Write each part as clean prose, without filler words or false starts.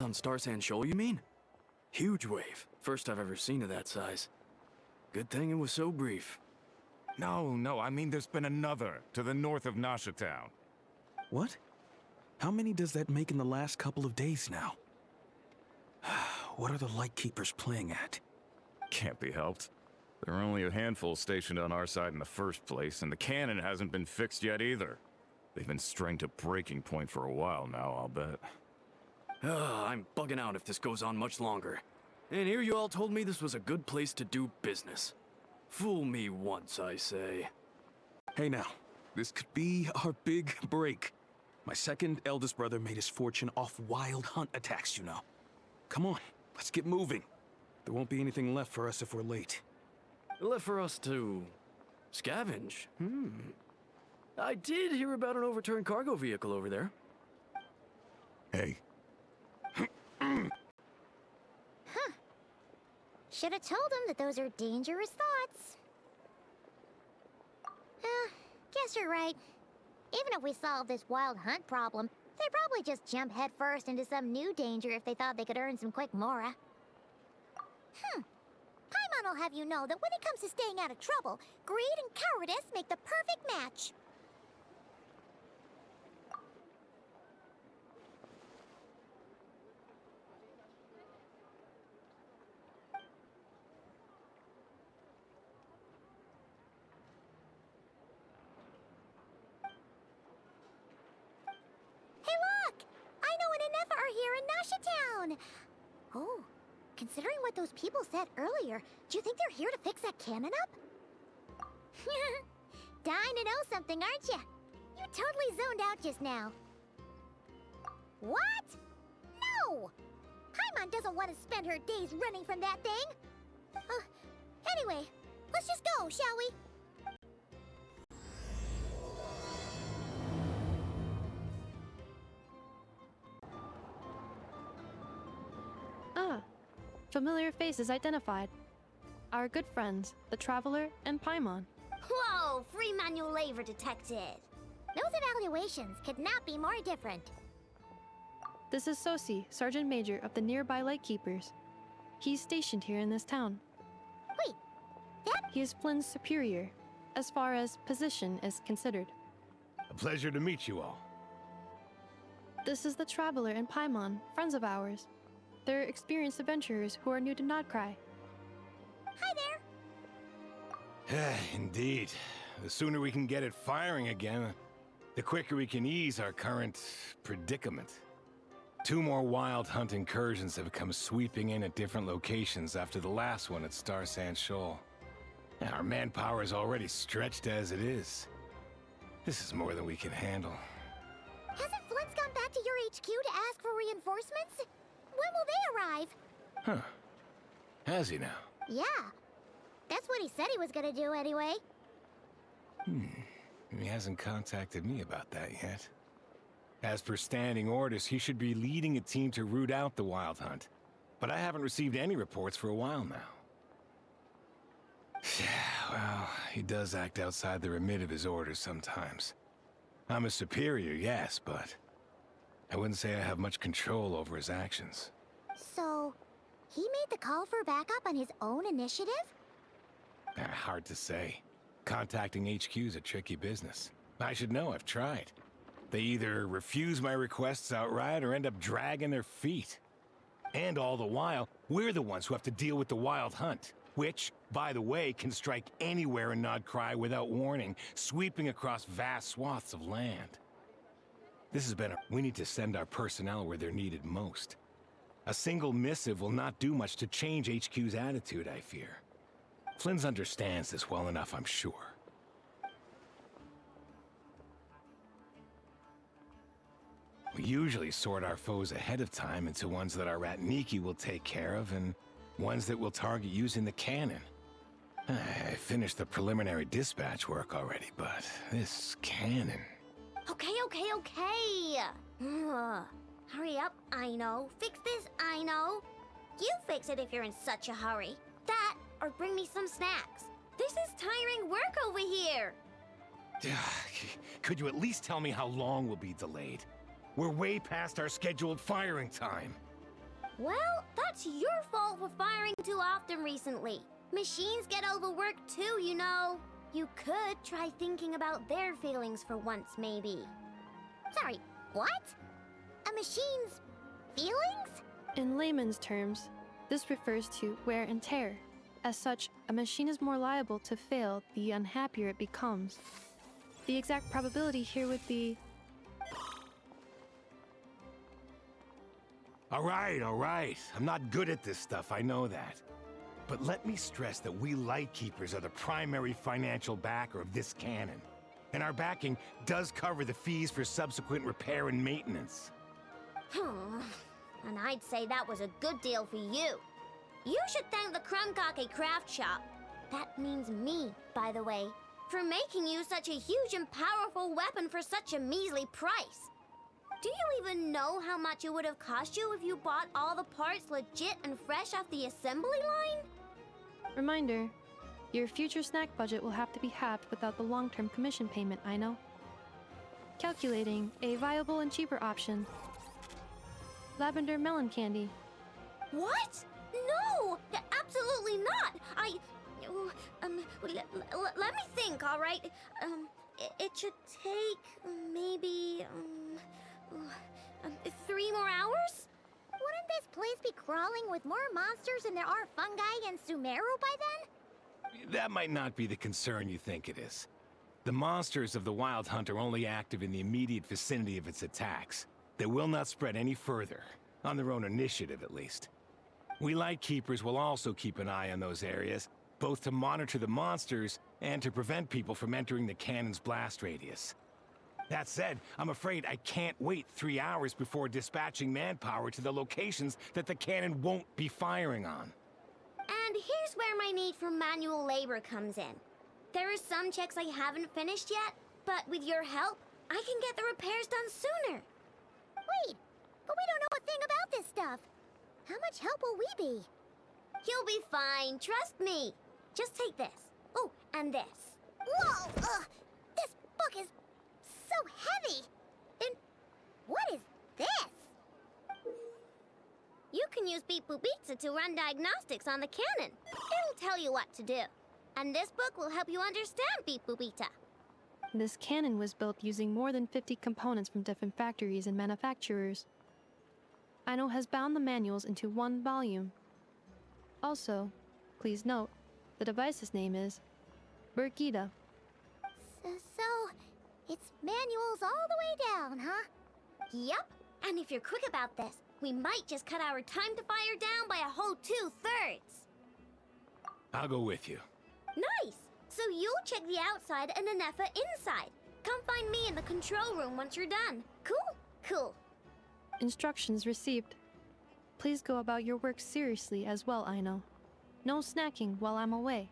On Star Sand Shoal, you mean? Huge wave. First I've ever seen of that size. Good thing it was so brief. No, I mean there's been another to the north of Nasha Town. What? How many does that make in the last couple of days now? What are the Lightkeepers playing at? Can't be helped. There are only a handful stationed on our side in the first place, and the cannon hasn't been fixed yet either. They've been strained to breaking point for a while now, I'll bet. I'm bugging out if this goes on much longer. And here you all told me this was a good place to do business. Fool me once, I say. Hey now, this could be our big break. My second eldest brother made his fortune off wild hunt attacks, you know. Come on, let's get moving. There won't be anything left for us if we're late. Left for us to scavenge? I did hear about an overturned cargo vehicle over there. Hey. Should have told him that those are dangerous thoughts. Guess you're right. Even if we solve this wild hunt problem, they'd probably just jump headfirst into some new danger if they thought they could earn some quick mora. Paimon will have you know that when it comes to staying out of trouble, greed and cowardice make the perfect match. Oh, considering what those people said earlier, do you think they're here to fix that cannon up? Dying to know something, aren't you? You totally zoned out just now. What? No! Paimon doesn't want to spend her days running from that thing. Anyway, let's just go, shall we? Familiar faces identified. Our good friends, the Traveler and Paimon. Whoa, free manual labor detected. Those evaluations could not be more different. This is Sosi, Sergeant Major of the nearby Lightkeepers. He's stationed here in this town. Wait, that... He is Flynn's superior, as far as position is considered. A pleasure to meet you all. This is the Traveler and Paimon, friends of ours. They're experienced adventurers who are new to Nodcry. Hi there! Indeed. The sooner we can get it firing again, the quicker we can ease our current predicament. 2 more wild hunt incursions have come sweeping in at different locations after the last one at Star Sand Shoal. Our manpower is already stretched as it is. This is more than we can handle. Hasn't Flint's gone back to your HQ to ask for reinforcements? When will they arrive? Huh. Has he now? Yeah. That's what he said he was gonna do anyway. He hasn't contacted me about that yet. As per standing orders, he should be leading a team to root out the wild hunt. But I haven't received any reports for a while now. Well, he does act outside the remit of his orders sometimes. I'm a superior, yes, but I wouldn't say I have much control over his actions. So, he made the call for backup on his own initiative? Hard to say. Contacting HQ's a tricky business. I should know, I've tried. They either refuse my requests outright or end up dragging their feet. And all the while, we're the ones who have to deal with the wild hunt, which, by the way, can strike anywhere in Nodcry without warning, sweeping across vast swaths of land. This has been we need to send our personnel where they're needed most. A single missive will not do much to change HQ's attitude, I fear. Flynn's understands this well enough, I'm sure. We usually sort our foes ahead of time into ones that our Ratniki will take care of, and ones that we'll target using the cannon. I finished the preliminary dispatch work already, but this cannon... Okay. Hurry up, I know. Fix this, I know. You fix it if you're in such a hurry. That, or bring me some snacks. This is tiring work over here. Could you at least tell me how long we'll be delayed? We're way past our scheduled firing time. Well, that's your fault for firing too often recently. Machines get overworked too, you know. You could try thinking about their feelings for once, maybe. Sorry, what? A machine's feelings? In layman's terms, this refers to wear and tear. As such, a machine is more liable to fail the unhappier it becomes. The exact probability here would be... All right. I'm not good at this stuff, I know that. But let me stress that we Lightkeepers are the primary financial backer of this cannon. And our backing does cover the fees for subsequent repair and maintenance. And I'd say that was a good deal for you. You should thank the Krumkake craft shop. That means me, by the way, for making you such a huge and powerful weapon for such a measly price. Do you even know how much it would have cost you if you bought all the parts legit and fresh off the assembly line? Reminder, your future snack budget will have to be halved without the long-term commission payment, I know. Calculating a viable and cheaper option. Lavender melon candy. What? No! Absolutely not! Let me think, all right? It should take maybe 3 more hours? Wouldn't this place be crawling with more monsters than there are fungi and Sumeru by then? That might not be the concern you think it is. The monsters of the Wild Hunt are only active in the immediate vicinity of its attacks. They will not spread any further, on their own initiative at least. We Lightkeepers will also keep an eye on those areas, both to monitor the monsters and to prevent people from entering the cannon's blast radius. That said, I'm afraid I can't wait 3 hours before dispatching manpower to the locations that the cannon won't be firing on. And here's where my need for manual labor comes in. There are some checks I haven't finished yet, but with your help, I can get the repairs done sooner. Wait, but we don't know a thing about this stuff. How much help will we be? You'll be fine, trust me. Just take this. Oh, and this. Whoa! This book is so heavy! And what is this? You can use Beep Boop Pizza to run diagnostics on the cannon. It'll tell you what to do. And this book will help you understand Beep Boop Pizza. This cannon was built using more than 50 components from different factories and manufacturers. Aino has bound the manuals into one volume. Also, please note, the device's name is Burkida. So, it's manuals all the way down, huh? Yep. And if you're quick about this, we might just cut our time to fire down by a whole 2/3. I'll go with you. Nice! So you'll check the outside and the Neffa inside. Come find me in the control room once you're done. Cool? Cool. Instructions received. Please go about your work seriously as well, Aino. No snacking while I'm away.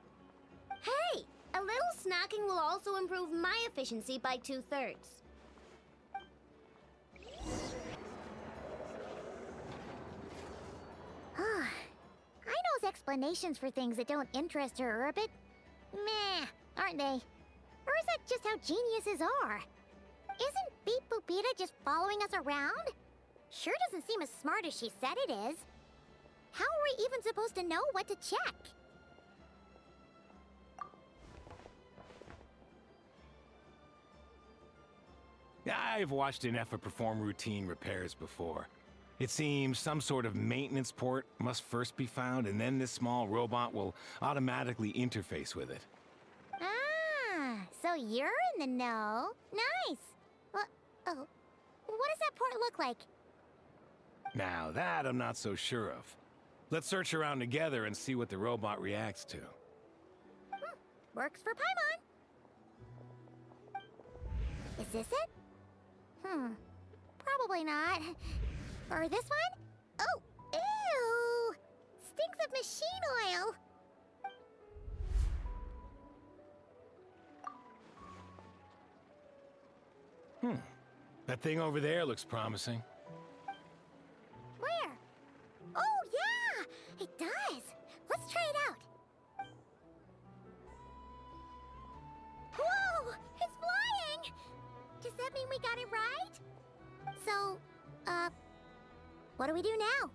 Hey! A little snacking will also improve my efficiency by 2/3. Aino's explanations for things that don't interest her are a bit meh, aren't they? Or is that just how geniuses are? Isn't Beep Boopita just following us around? Sure doesn't seem as smart as she said it is. How are we even supposed to know what to check? I've watched Neffa perform routine repairs before. It seems some sort of maintenance port must first be found, and then this small robot will automatically interface with it. Ah, so you're in the know. Nice. What does that port look like? Now that I'm not so sure of. Let's search around together and see what the robot reacts to. Works for Paimon. Is this it? Probably not. Or this one? Oh, ew! Stinks of machine oil. That thing over there looks promising. Where? Oh, yeah! It does. Let's try it out. Whoa! It's flying! Does that mean we got it right? So, what do we do now?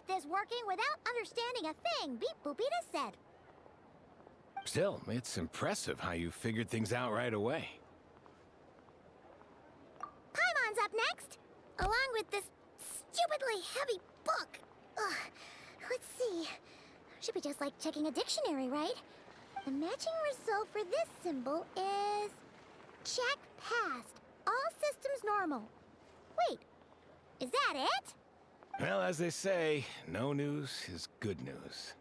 this working without understanding a thing Beep Boopita said. Still, it's impressive how you figured things out right away. Paimon's up next, along with this stupidly heavy book. Ugh. Let's see. Should be just like checking a dictionary, right? The matching result for this symbol is... check passed. All systems normal. Wait, is that it? Well, as they say, no news is good news.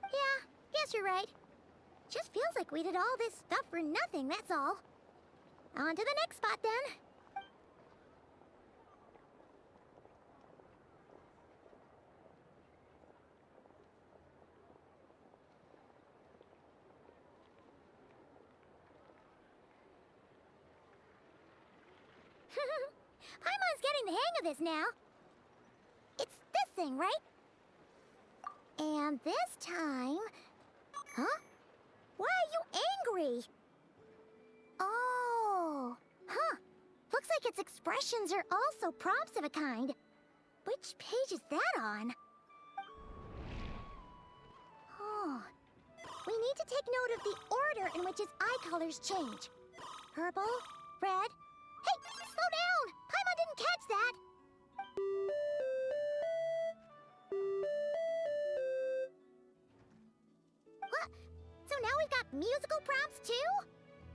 Yeah, guess you're right. Just feels like we did all this stuff for nothing, that's all. On to the next spot, then. Paimon's getting the hang of this now. It's this thing, right? And this time... Huh? Why are you angry? Oh, huh. Looks like its expressions are also prompts of a kind. Which page is that on? Oh. We need to take note of the order in which its eye colors change. Purple, red... Hey, slow down! Paimon didn't catch that! What? So now we've got musical prompts too?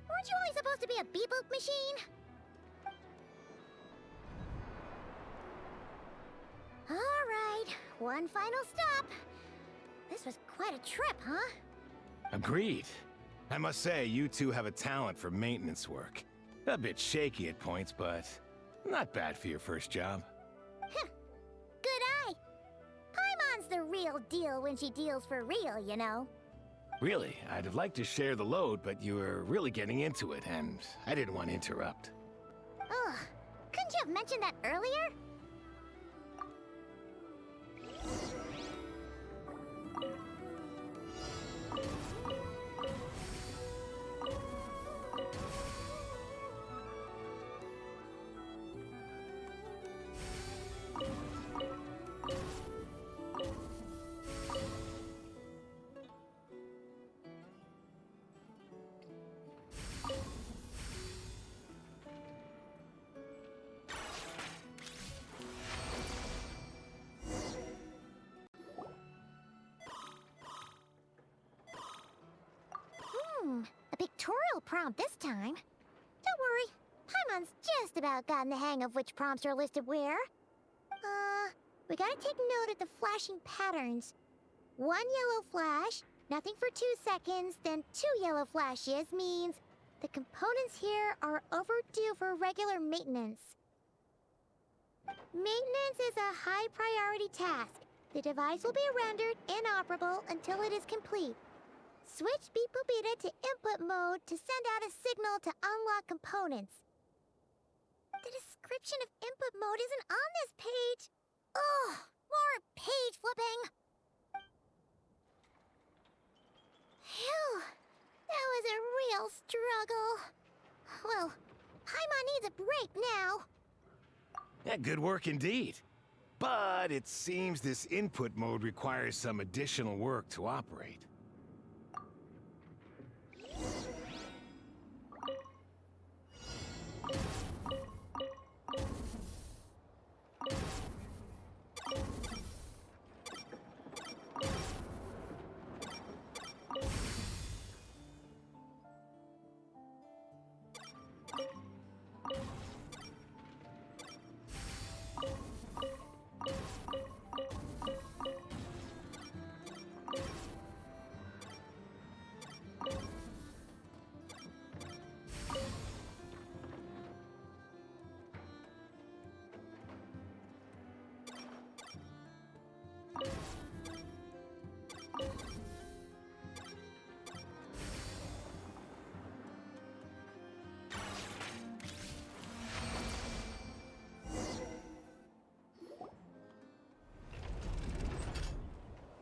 Weren't you only supposed to be a beep-boop machine? Alright, one final stop. This was quite a trip, huh? Agreed. I must say, you two have a talent for maintenance work. A bit shaky at points, but not bad for your first job. Good eye. Paimon's the real deal when she deals for real, you know. Really, I'd have liked to share the load, but you were really getting into it, and I didn't want to interrupt. Ugh, couldn't you have mentioned that earlier? A pictorial prompt this time. Don't worry, Paimon's just about gotten the hang of which prompts are listed where. We gotta take note of the flashing patterns. One yellow flash, nothing for 2 seconds, then 2 yellow flashes means the components here are overdue for regular maintenance. Maintenance is a high priority task. The device will be rendered inoperable until it is complete. Switch Beep Boopita to input mode to send out a signal to unlock components. The description of input mode isn't on this page. Ugh, more page flipping. Phew, that was a real struggle. Well, Paimon needs a break now. Yeah, good work indeed. But it seems this input mode requires some additional work to operate.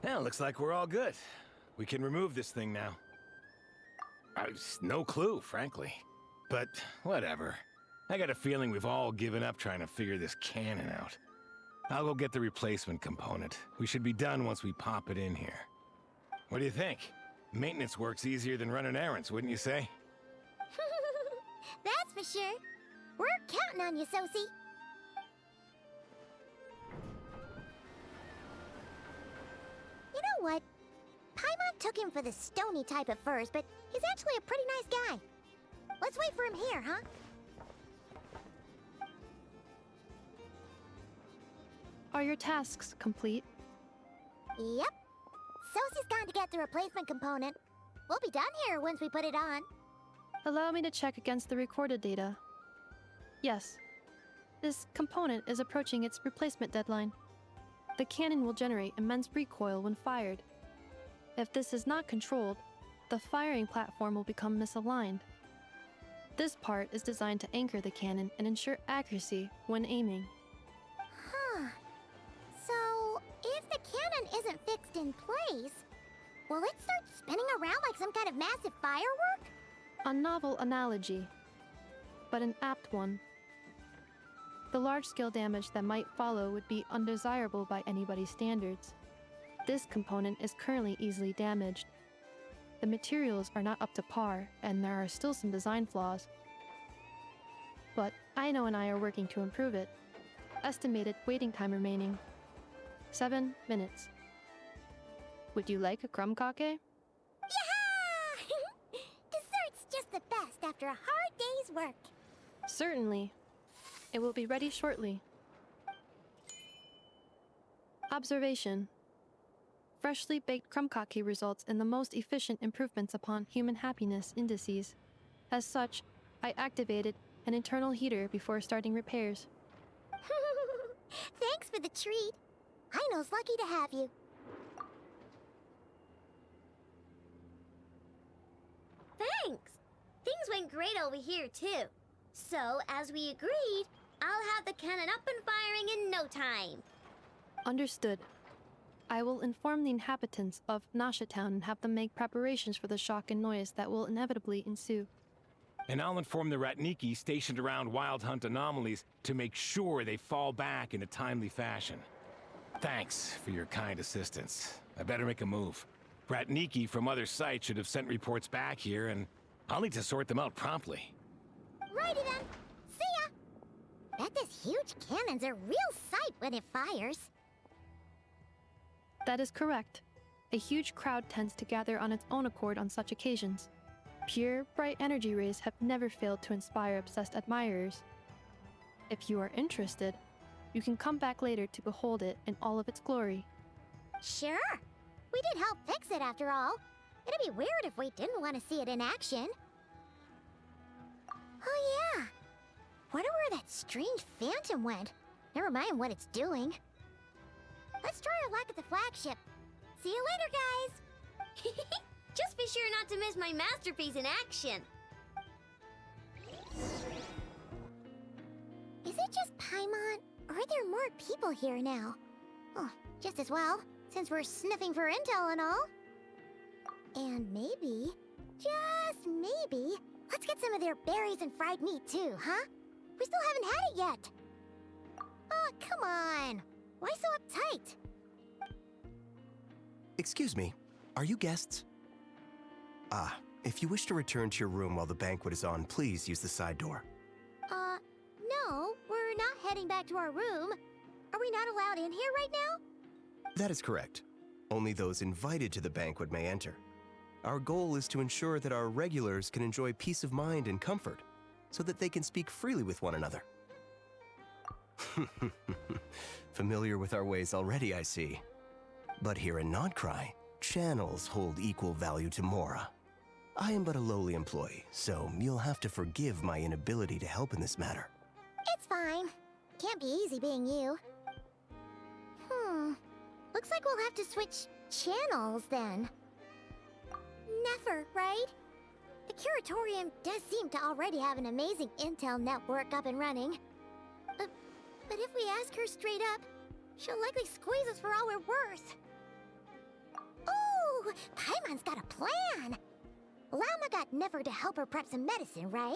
Well, looks like we're all good. We can remove this thing now. No clue, frankly. But whatever. I got a feeling we've all given up trying to figure this cannon out. I'll go get the replacement component. We should be done once we pop it in here. What do you think? Maintenance work's easier than running errands, wouldn't you say? That's for sure. We're counting on you, Sosie. You know what? Paimon took him for the stony type at first, but he's actually a pretty nice guy. Let's wait for him here, huh? Are your tasks complete? Yep. Sosie's gone to get the replacement component. We'll be done here once we put it on. Allow me to check against the recorded data. Yes. This component is approaching its replacement deadline. The cannon will generate immense recoil when fired. If this is not controlled, the firing platform will become misaligned. This part is designed to anchor the cannon and ensure accuracy when aiming. Huh. So, if the cannon isn't fixed in place, will it start spinning around like some kind of massive firework? A novel analogy, but an apt one. The large-scale damage that might follow would be undesirable by anybody's standards. This component is currently easily damaged. The materials are not up to par, and there are still some design flaws. But Aino and I are working to improve it. Estimated waiting time remaining: 7 minutes. Would you like a crumb cake? Yeah! Dessert's just the best after a hard day's work. Certainly. It will be ready shortly. Observation. Freshly baked crumb cake results in the most efficient improvements upon human happiness indices. As such, I activated an internal heater before starting repairs. Thanks for the treat. Aino's lucky to have you. Thanks. Things went great over here, too. So, as we agreed, I'll have the cannon up and firing in no time. Understood. I will inform the inhabitants of Nasha Town and have them make preparations for the shock and noise that will inevitably ensue. And I'll inform the Ratniki stationed around Wild Hunt anomalies to make sure they fall back in a timely fashion. Thanks for your kind assistance. I better make a move. Ratniki from other sites should have sent reports back here, and I'll need to sort them out promptly. Righty then. See ya. Bet this huge cannon's a real sight when it fires. That is correct. A huge crowd tends to gather on its own accord on such occasions. Pure, bright energy rays have never failed to inspire obsessed admirers. If you are interested, you can come back later to behold it in all of its glory. Sure. We did help fix it after all. It'd be weird if we didn't want to see it in action. Oh yeah. Wonder where that strange phantom went. Never mind what it's doing. Let's try our luck at the flagship. See you later, guys! Just be sure not to miss my masterpiece in action. Is it just Paimon, or are there more people here now? Oh, just as well, since we're sniffing for intel and all. And maybe, just maybe, let's get some of their berries and fried meat too, huh? We still haven't had it yet. Oh, come on. Why so uptight? Excuse me, are you guests? If you wish to return to your room while the banquet is on, please use the side door. No, we're not heading back to our room. Are we not allowed in here right now? That is correct. Only those invited to the banquet may enter. Our goal is to ensure that our regulars can enjoy peace of mind and comfort, so that they can speak freely with one another. Familiar with our ways already, I see. But here in Nodcry, channels hold equal value to Mora. I am but a lowly employee, so you'll have to forgive my inability to help in this matter. It's fine. Can't be easy being you. Looks like we'll have to switch channels then. Neffer, right? The Curatorium does seem to already have an amazing intel network up and running. But if we ask her straight up, she'll likely squeeze us for all we're worth. Ooh, Paimon's got a plan! Lauma got Neffer to help her prep some medicine, right?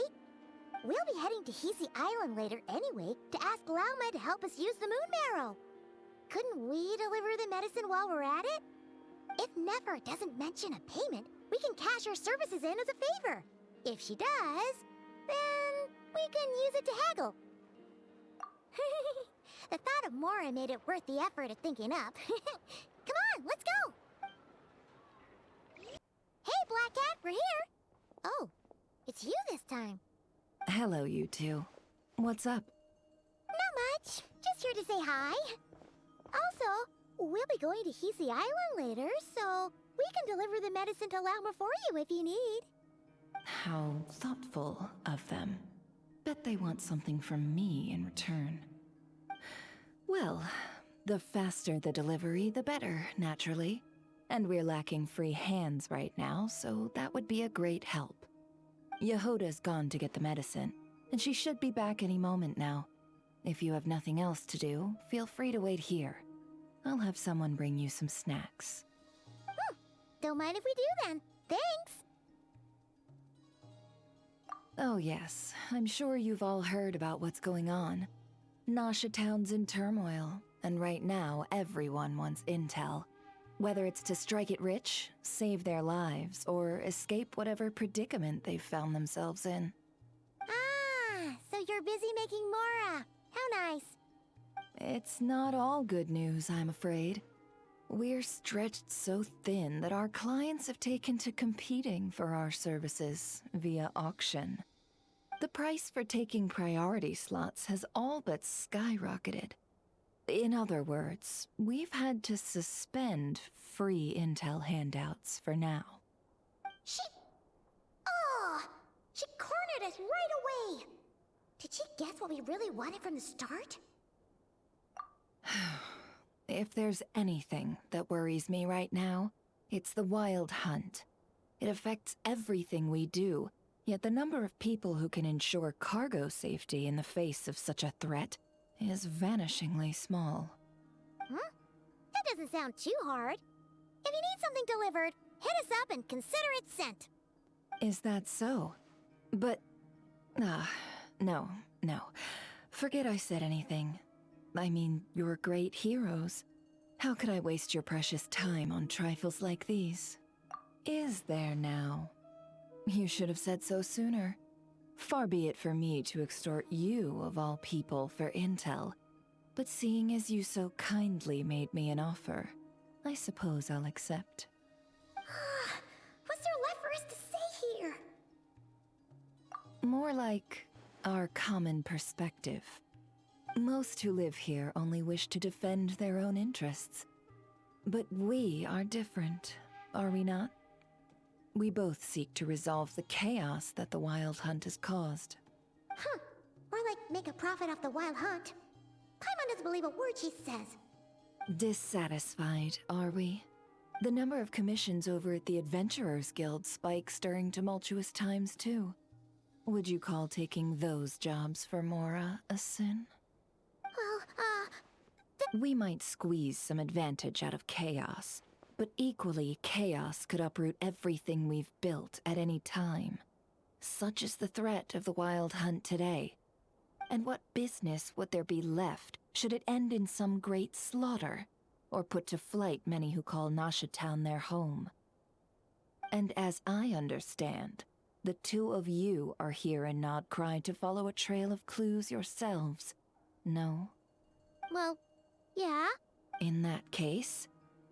We'll be heading to Hisi Island later anyway to ask Lauma to help us use the moon marrow. couldn't we deliver the medicine while we're at it? If Neffer doesn't mention a payment, we can cash our services in as a favor. If she does, then we can use it to haggle. The thought of Mora made it worth the effort of thinking up. Come on, let's go! Hey, Black Cat, we're here! Oh, it's you this time. Hello, you two. What's up? Not much. Just here to say hi. Also, we'll be going to Hisi Island later, so we can deliver the medicine to Lauma for you if you need. How thoughtful of them. Bet they want something from me in return. Well, the faster the delivery, the better, naturally. And we're lacking free hands right now, so that would be a great help. Yehoda's gone to get the medicine, and she should be back any moment now. If you have nothing else to do, feel free to wait here. I'll have someone bring you some snacks. Don't mind if we do then. Thanks! Oh yes, I'm sure you've all heard about what's going on. Nasha Town's in turmoil, and right now everyone wants intel. Whether it's to strike it rich, save their lives, or escape whatever predicament they've found themselves in. Ah, so you're busy making Mora. How nice. It's not all good news, I'm afraid. We're stretched so thin that our clients have taken to competing for our services via auction. The price for taking priority slots has all but skyrocketed. In other words, we've had to suspend free intel handouts for now. She cornered us right away! Did she guess what we really wanted from the start? If there's anything that worries me right now, it's the wild hunt. It affects everything we do, yet the number of people who can ensure cargo safety in the face of such a threat is vanishingly small. That doesn't sound too hard. If you need something delivered, hit us up and consider it sent. Is that so? But... no. Forget I said anything. I mean, you're great heroes. How could I waste your precious time on trifles like these? Is there now? You should have said so sooner. Far be it for me to extort you, of all people, for intel. But seeing as you so kindly made me an offer, I suppose I'll accept. What's there left for us to say here? More like our common perspective. Most who live here only wish to defend their own interests. But we are different, are we not? We both seek to resolve the chaos that the wild hunt has caused. Or like make a profit off the wild hunt. Paimon doesn't believe a word she says. Dissatisfied, are we? The number of commissions over at the Adventurers Guild spikes during tumultuous times, too. Would you call taking those jobs for Mora a sin? Well, We might squeeze some advantage out of chaos, but equally, chaos could uproot everything we've built at any time. Such is the threat of the wild hunt today. And what business would there be left should it end in some great slaughter, or put to flight many who call Nasha Town their home? And as I understand, the two of you are here in Nodcry to follow a trail of clues yourselves, no? well, yeah. In that case,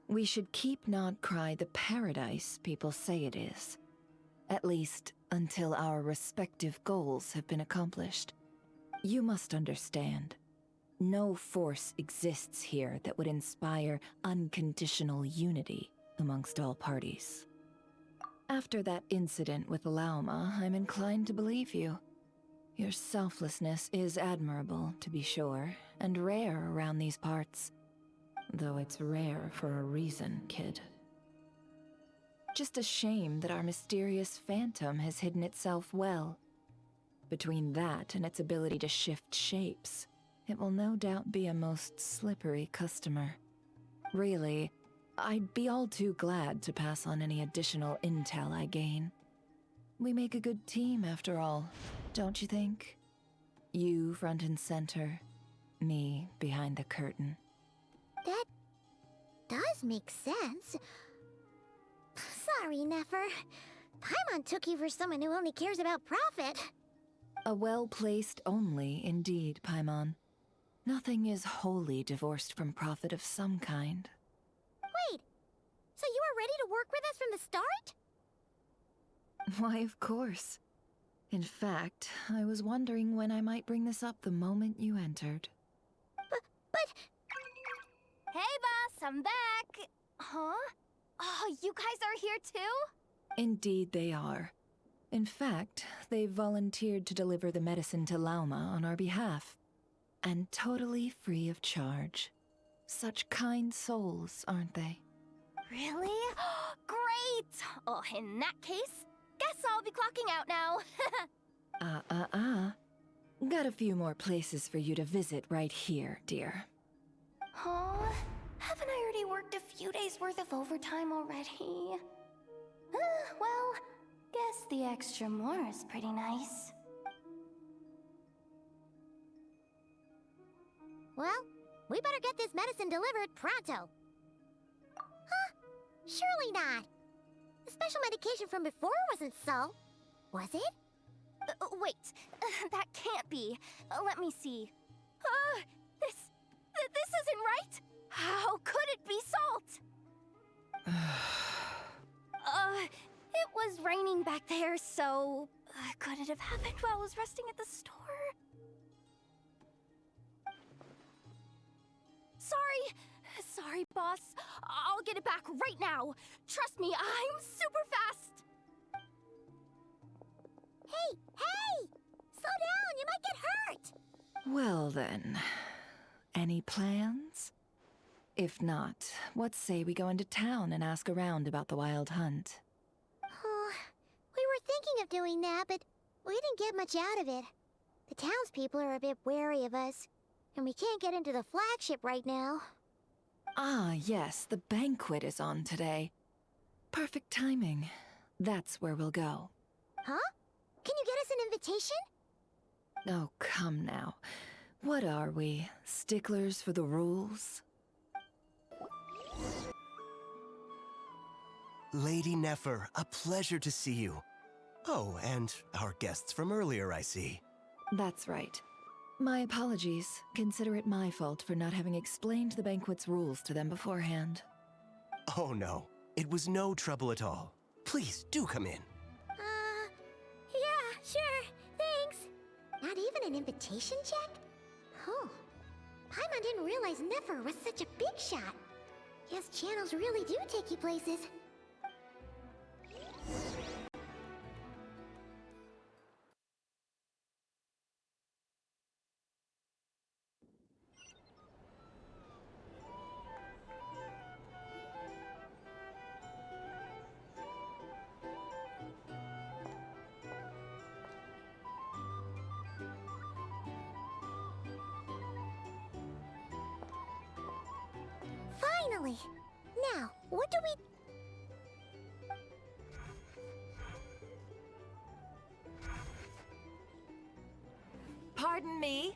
we should keep Nodcry the paradise people say it is. At least, until our respective goals have been accomplished. You must understand, no force exists here that would inspire unconditional unity amongst all parties. After that incident with Lauma, I'm inclined to believe you. Your selflessness is admirable, to be sure, and rare around these parts. Though it's rare for a reason, kid. Just a shame that our mysterious phantom has hidden itself well. Between that and its ability to shift shapes, it will no doubt be a most slippery customer. Really, I'd be all too glad to pass on any additional intel I gain. We make a good team, after all, don't you think? You front and center, me behind the curtain. That does make sense. Sorry, Neffer. Paimon took you for someone who only cares about profit. A well-placed only, indeed, Paimon. Nothing is wholly divorced from profit of some kind. Wait, so you were ready to work with us from the start? Why, of course. In fact, I was wondering when I might bring this up the moment you entered. But... Hey, boss, I'm back! Huh? Oh, you guys are here too? Indeed they are. In fact, they've volunteered to deliver the medicine to Lauma on our behalf. And totally free of charge. Such kind souls, aren't they? Really? Great! Oh, in that case, guess I'll be clocking out now. Got a few more places for you to visit right here, dear. Huh? Haven't I already worked a few days' worth of overtime already? Well, guess the extra more is pretty nice. Well, we better get this medicine delivered pronto. Huh? Surely not. The special medication from before wasn't so. Was it? Wait, that can't be. Let me see. This isn't right. How could it be salt? It was raining back there, so could it have happened while I was resting at the store? Sorry, boss. I'll get it back right now. Trust me, I'm super fast. Hey! Slow down, you might get hurt! Well then, any plans? If not, what say we go into town and ask around about the wild hunt? Oh, we were thinking of doing that, but we didn't get much out of it. The townspeople are a bit wary of us, and we can't get into the flagship right now. Ah, yes, the banquet is on today. Perfect timing. That's where we'll go. Huh? Can you get us an invitation? Oh, come now. What are we, sticklers for the rules? Lady Neffer, a pleasure to see you. Oh, and our guests from earlier, I see. That's right. My apologies. Consider it my fault for not having explained the banquet's rules to them beforehand. Oh no, it was no trouble at all. Please, do come in. Yeah, sure, thanks. Not even an invitation check? Oh, Paimon didn't realize Neffer was such a big shot. Yes, channels really do take you places. Finally! Now, what do we... Pardon me.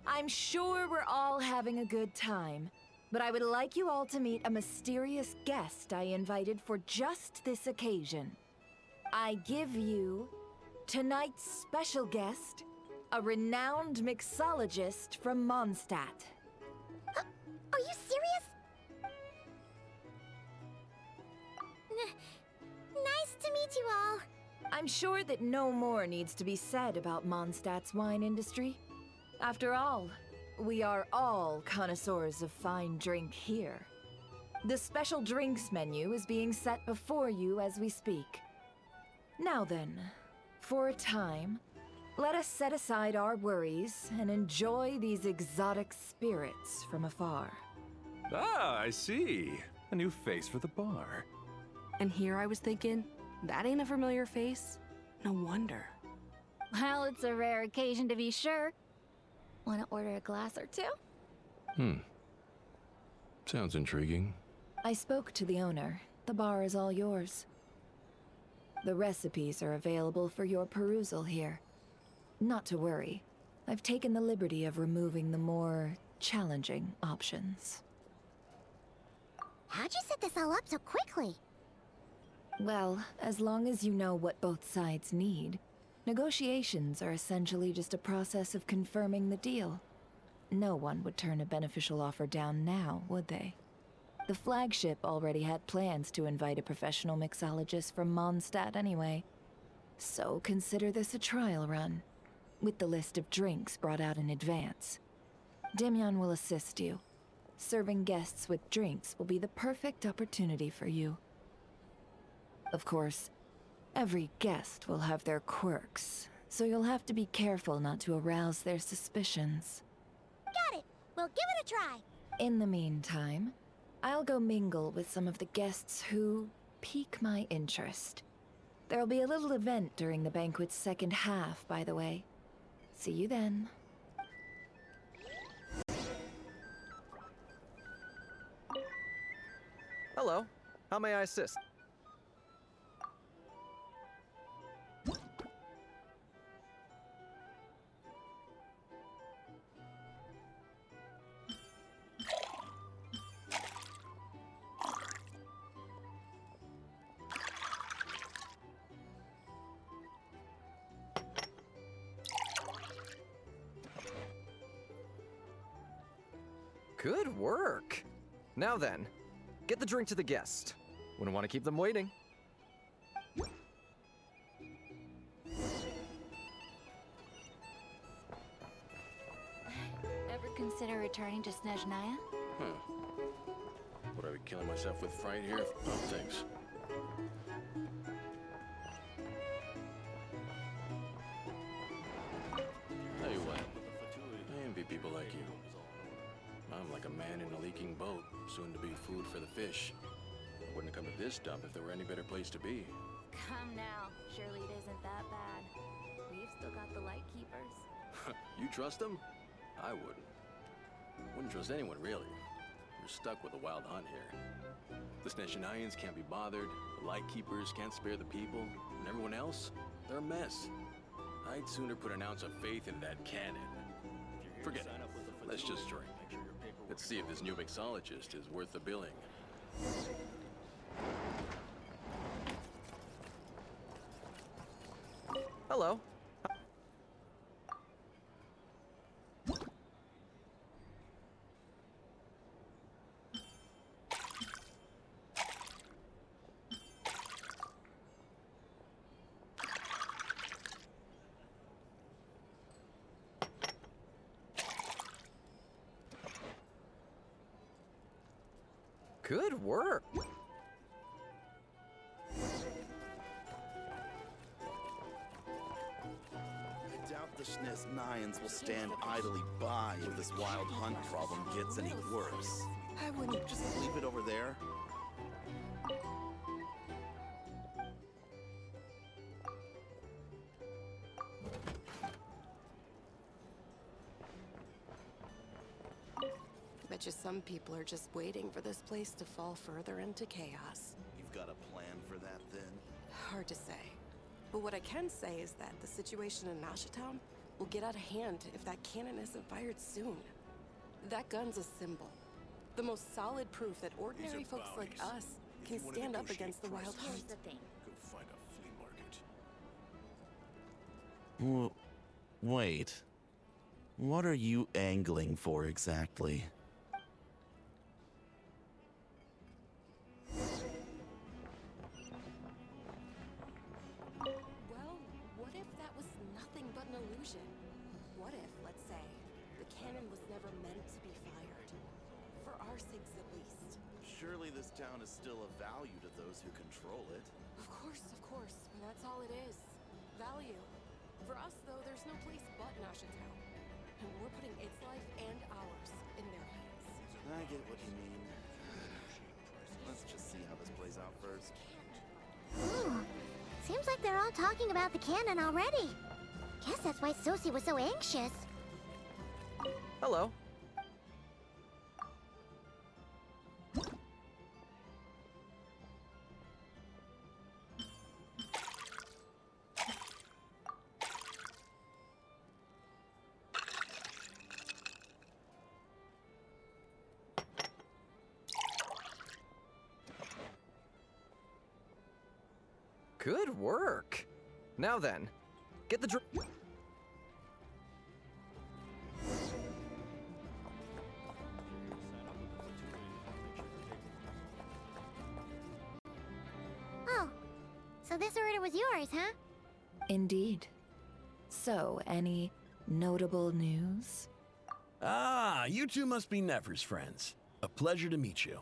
I'm sure we're all having a good time, but I would like you all to meet a mysterious guest I invited for just this occasion. I give you tonight's special guest, a renowned mixologist from Mondstadt. Are you serious? Nice to meet you all. I'm sure that no more needs to be said about Mondstadt's wine industry. After all, we are all connoisseurs of fine drink here. The special drinks menu is being set before you as we speak. Now then, for a time, let us set aside our worries and enjoy these exotic spirits from afar. Ah, I see. A new face for the bar. And here I was thinking, that ain't a familiar face. No wonder. Well, it's a rare occasion to be sure. Wanna order a glass or two? Sounds intriguing. I spoke to the owner. The bar is all yours. The recipes are available for your perusal here. Not to worry. I've taken the liberty of removing the more challenging options. How'd you set this all up so quickly? Well, as long as you know what both sides need, negotiations are essentially just a process of confirming the deal. No one would turn a beneficial offer down now, would they? The flagship already had plans to invite a professional mixologist from Mondstadt anyway. So consider this a trial run, with the list of drinks brought out in advance. Demyon will assist you. Serving guests with drinks will be the perfect opportunity for you. Of course, every guest will have their quirks, so you'll have to be careful not to arouse their suspicions. Got it! We'll give it a try! In the meantime, I'll go mingle with some of the guests who pique my interest. There'll be a little event during the banquet's second half, by the way. See you then. Hello. How may I assist? Good work! Now then, get the drink to the guest. Wouldn't want to keep them waiting. Ever consider returning to Snezhnaya? Would I be killing myself with fright here? Oh, thanks. Tell you what, I envy people like you. I'm like a man in a leaking boat, soon to be food for the fish. Wouldn't have come to this dump if there were any better place to be. Come now. Surely it isn't that bad. We've still got the light keepers. You trust them? I wouldn't. Wouldn't trust anyone, really. You're stuck with a wild hunt here. The Snezhnayans can't be bothered, the Lightkeepers can't spare the people, and everyone else, they're a mess. I'd sooner put an ounce of faith in that cannon. Forget it. Let's just drink. Let's see if this new mixologist is worth the billing. Hello. Good work. I doubt the Snezhnayans will stand idly by if this wild hunt problem gets any worse. I wouldn't just leave it over there. Bet you some people are just waiting for this place to fall further into chaos. You've got a plan for that, then? Hard to say. But what I can say is that the situation in Nashatown will get out of hand if that cannon isn't fired soon. That gun's a symbol. The most solid proof that ordinary folks like us can stand up against the wild hunt. Go find a flea market. Wait. What are you angling for exactly? Well, what if that was nothing but an illusion? What if, let's say, the cannon was never meant to be fired? For our sakes, at least. Surely this town is still of value to those who control it. Of course, but that's all it is. Value. For us, though, there's no place but Nashatown. And we're putting its life and ours in their hands. I get what you mean. Let's just see how this plays out first. Ooh, seems like they're all talking about the cannon already. Guess that's why Sosie was so anxious. Hello. Good work. Now then, get the drink. Oh, so this order was yours, huh? Indeed. So, any notable news? Ah, you two must be Neffer's friends. A pleasure to meet you.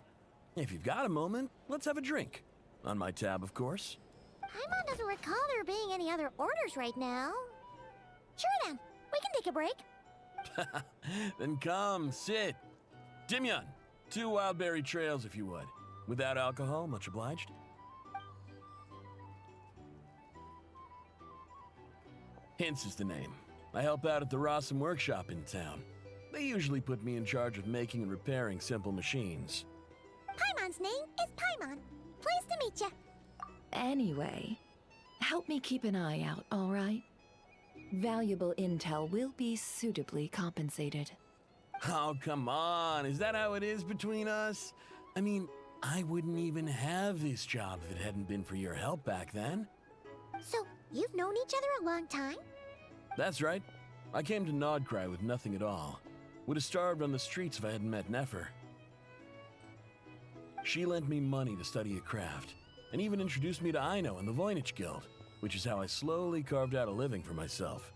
If you've got a moment, let's have a drink. On my tab, of course. Paimon doesn't recall there being any other orders right now. Sure then, we can take a break. Then come, sit. Dimyon, 2 wildberry trails if you would. Without alcohol, much obliged. Hints is the name. I help out at the Rossum workshop in town. They usually put me in charge of making and repairing simple machines. Paimon's name is Paimon. Pleased to meet ya. Anyway, help me keep an eye out, all right? Valuable intel will be suitably compensated. Oh, come on. Is that how it is between us? I mean, I wouldn't even have this job if it hadn't been for your help back then. So, you've known each other a long time? That's right. I came to Nodcry with nothing at all. Would have starved on the streets if I hadn't met Neffer. She lent me money to study a craft, and even introduced me to Aino and the Voynich Guild, which is how I slowly carved out a living for myself.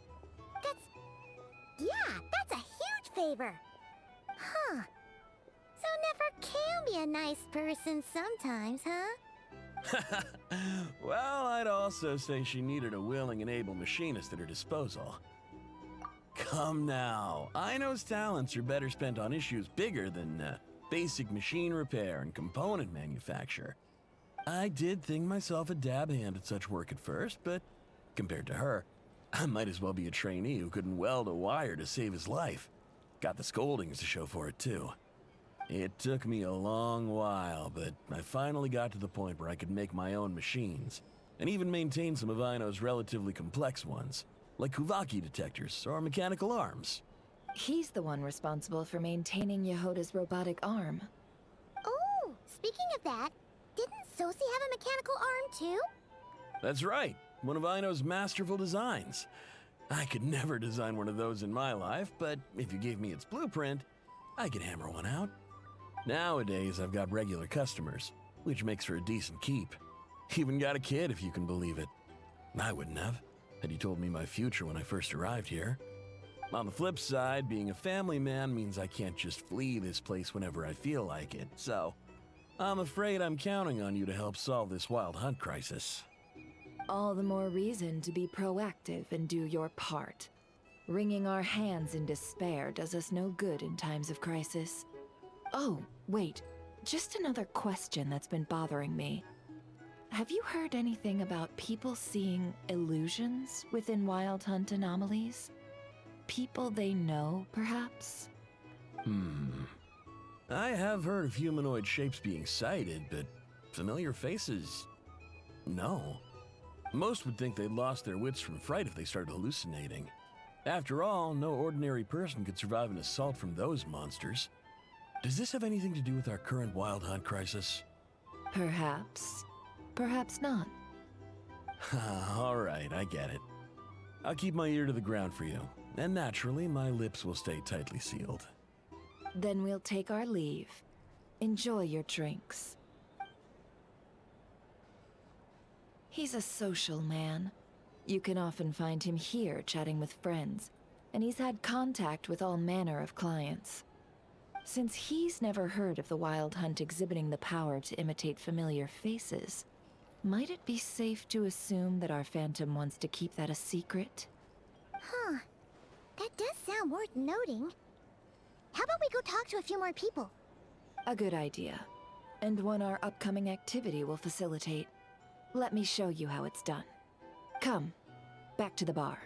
That's a huge favor. Huh. So Neffer can be a nice person sometimes, huh? Well, I'd also say she needed a willing and able machinist at her disposal. Come now, Aino's talents are better spent on issues bigger than basic machine repair and component manufacture. I did think myself a dab hand at such work at first, but compared to her, I might as well be a trainee who couldn't weld a wire to save his life. Got the scoldings to show for it, too. It took me a long while, but I finally got to the point where I could make my own machines, and even maintain some of Aino's relatively complex ones, like Kuvaki detectors or mechanical arms. He's the one responsible for maintaining Yehoda's robotic arm. Oh, speaking of that, didn't Sosi have a mechanical arm too? That's right, one of Aino's masterful designs. I could never design one of those in my life, but if you gave me its blueprint, I could hammer one out. Nowadays, I've got regular customers, which makes for a decent keep. Even got a kid, if you can believe it. I wouldn't have, had you told me my future when I first arrived here. On the flip side, being a family man means I can't just flee this place whenever I feel like it, so I'm afraid I'm counting on you to help solve this wild hunt crisis. All the more reason to be proactive and do your part. Wringing our hands in despair does us no good in times of crisis. Oh, wait. Just another question that's been bothering me. Have you heard anything about people seeing illusions within Wild Hunt anomalies? People they know, perhaps? I have heard of humanoid shapes being sighted, but familiar faces? No. Most would think they'd lost their wits from fright if they started hallucinating. After all, no ordinary person could survive an assault from those monsters. Does this have anything to do with our current Wild Hunt crisis? Perhaps. Perhaps not. All right, I get it. I'll keep my ear to the ground for you, and naturally, my lips will stay tightly sealed. Then we'll take our leave. Enjoy your drinks. He's a social man. You can often find him here chatting with friends, and he's had contact with all manner of clients. Since he's never heard of the Wild Hunt exhibiting the power to imitate familiar faces, might it be safe to assume that our Phantom wants to keep that a secret? Huh. That does sound worth noting. How about we go talk to a few more people? A good idea. And one our upcoming activity will facilitate. Let me show you how it's done. Come, back to the bar.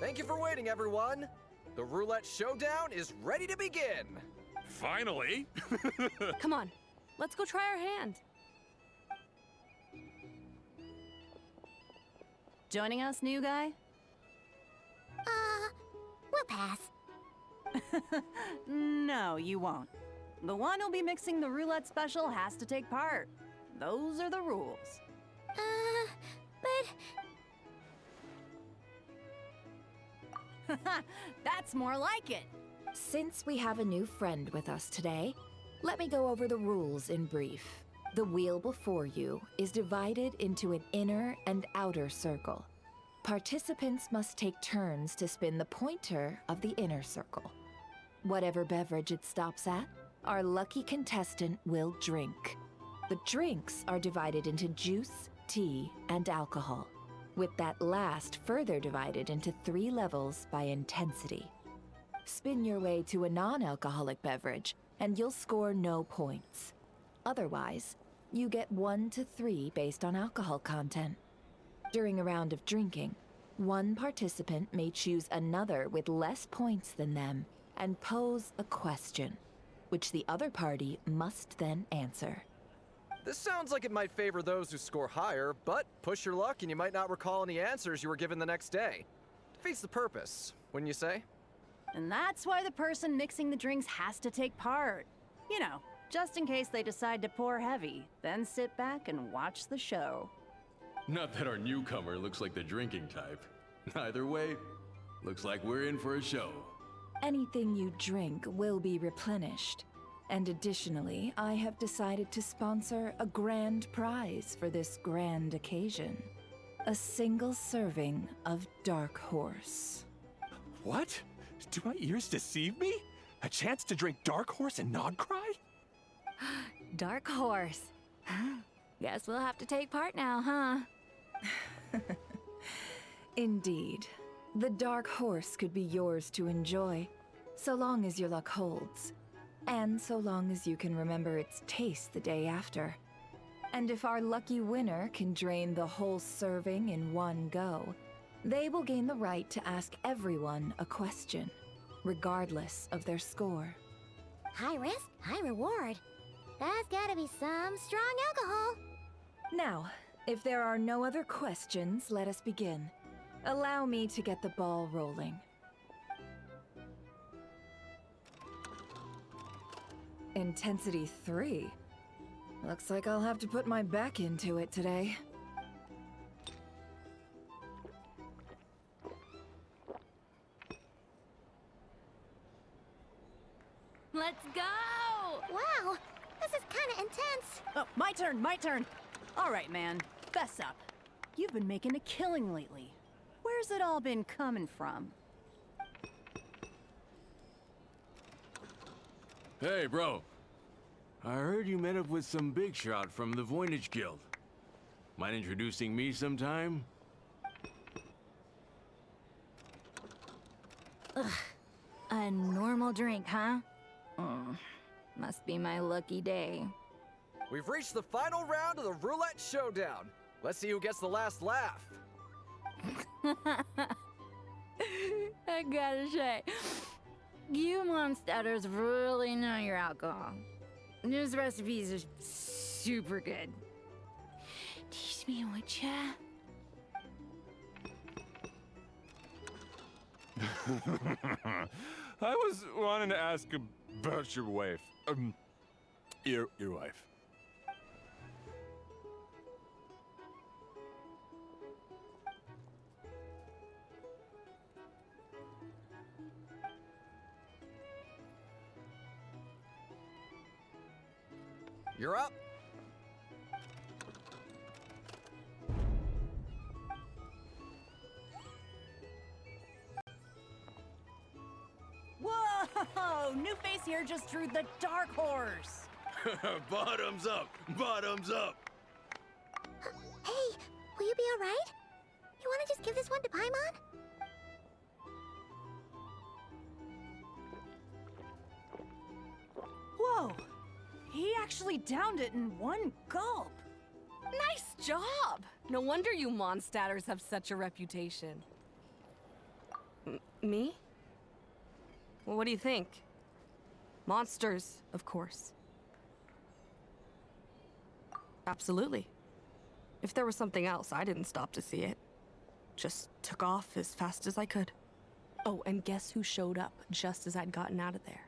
Thank you for waiting, everyone. The roulette showdown is ready to begin. Finally! Come on, let's go try our hand. Joining us, new guy? We'll pass. No, you won't. The one who'll be mixing the roulette special has to take part. Those are the rules. But... That's more like it. Since we have a new friend with us today, let me go over the rules in brief. The wheel before you is divided into an inner and outer circle. Participants must take turns to spin the pointer of the inner circle. Whatever beverage it stops at, our lucky contestant will drink. The drinks are divided into juice, tea, and alcohol, with that last further divided into 3 levels by intensity. Spin your way to a non-alcoholic beverage, and you'll score no points. Otherwise, you get 1 to 3 based on alcohol content. During a round of drinking, one participant may choose another with less points than them and pose a question, which the other party must then answer. This sounds like it might favor those who score higher, but push your luck and you might not recall any answers you were given the next day. Defeats the purpose, wouldn't you say? And that's why the person mixing the drinks has to take part. You know, just in case they decide to pour heavy, then sit back and watch the show. Not that our newcomer looks like the drinking type. Either way, looks like we're in for a show. Anything you drink will be replenished. And additionally, I have decided to sponsor a grand prize for this grand occasion. A single serving of Dark Horse. What? Do my ears deceive me? A chance to drink Dark Horse and not cry? Dark Horse. Guess we'll have to take part now, huh? Indeed. The Dark Horse could be yours to enjoy, so long as your luck holds. And so long as you can remember its taste the day after. And if our lucky winner can drain the whole serving in one go, they will gain the right to ask everyone a question, regardless of their score. High risk, high reward. That's gotta be some strong alcohol. Now, if there are no other questions, let us begin. Allow me to get the ball rolling. Intensity 3. Looks like I'll have to put my back into it today. Let's go! Wow, this is kinda intense. Oh, my turn. All right, man, fess up. You've been making a killing lately. Where's it all been coming from? Hey, bro. I heard you met up with some big shot from the Voynich Guild. Mind introducing me sometime? Ugh. A normal drink, huh? Must be my lucky day. We've reached the final round of the roulette showdown. Let's see who gets the last laugh. I gotta say, you monsters really know your alcohol. These recipes are super good. Teach me, would ya? I was wanting to ask about your wife. Your wife. You're up. Whoa! New face here just drew the Dark Horse. Bottoms up! Bottoms up! Hey, will you be alright? You wanna just give this one to Paimon? Whoa! He actually downed it in one gulp. Nice job! No wonder you monsters have such a reputation. Me? Well, what do you think? Monsters, of course. Absolutely. If there was something else, I didn't stop to see it. Just took off as fast as I could. Oh, and guess who showed up just as I'd gotten out of there?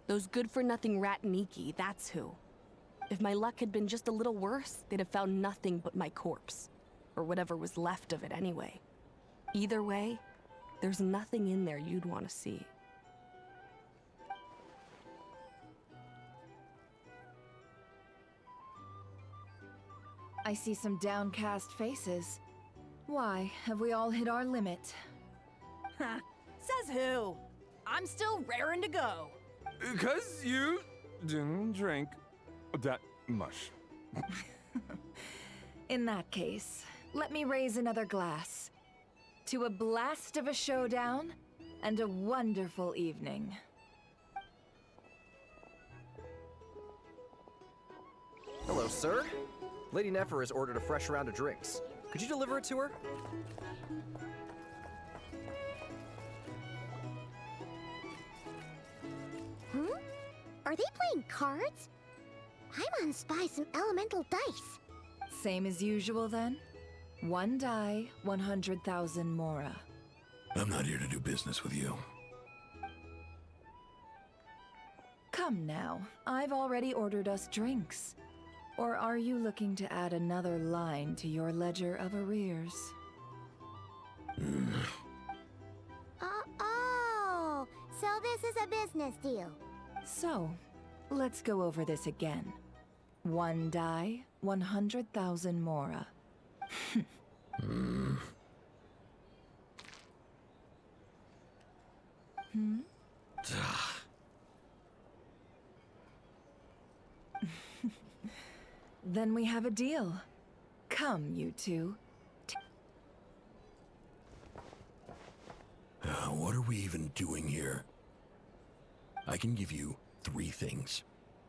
Those good-for-nothing rat Niki, that's who. If my luck had been just a little worse, they'd have found nothing but my corpse. Or whatever was left of it anyway. Either way, there's nothing in there you'd want to see. I see some downcast faces. Why, have we all hit our limit? Ha! Says who? I'm still raring to go. 'Cause you didn't drink that much. In that case, let me raise another glass. To a blast of a showdown and a wonderful evening. Hello, sir. Lady Neffer has ordered a fresh round of drinks. Could you deliver it to her? Are they playing cards? I'm on spy some elemental dice. Same as usual then? One die, 100,000 mora. I'm not here to do business with you. Come now, I've already ordered us drinks. Or are you looking to add another line to your ledger of arrears? Oh, so this is a business deal. So, let's go over this again. One die, 100,000 mora. Then we have a deal. Come, you two. What are we even doing here? I can give you 3 things.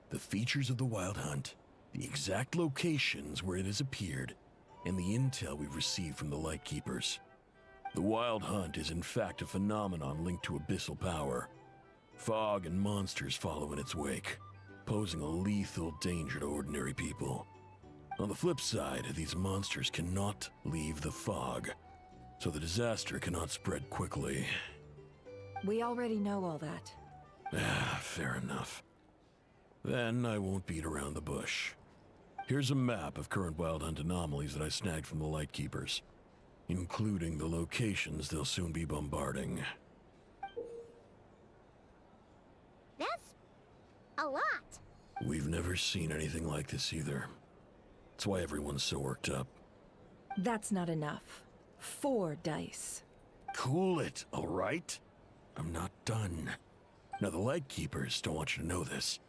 The features of the Wild Hunt, the exact locations where it has appeared, and the intel we've received from the Lightkeepers. The Wild Hunt is in fact a phenomenon linked to abyssal power. Fog and monsters follow in its wake, posing a lethal danger to ordinary people. On the flip side, these monsters cannot leave the fog, so the disaster cannot spread quickly. We already know all that. Fair enough. Then I won't beat around the bush. Here's a map of current Wild Hunt anomalies that I snagged from the Lightkeepers, including the locations they'll soon be bombarding. That's a lot. We've never seen anything like this either. That's why everyone's so worked up. That's not enough. 4 dice. Cool it, all right? I'm not done. Now, the Lightkeepers don't want you to know this,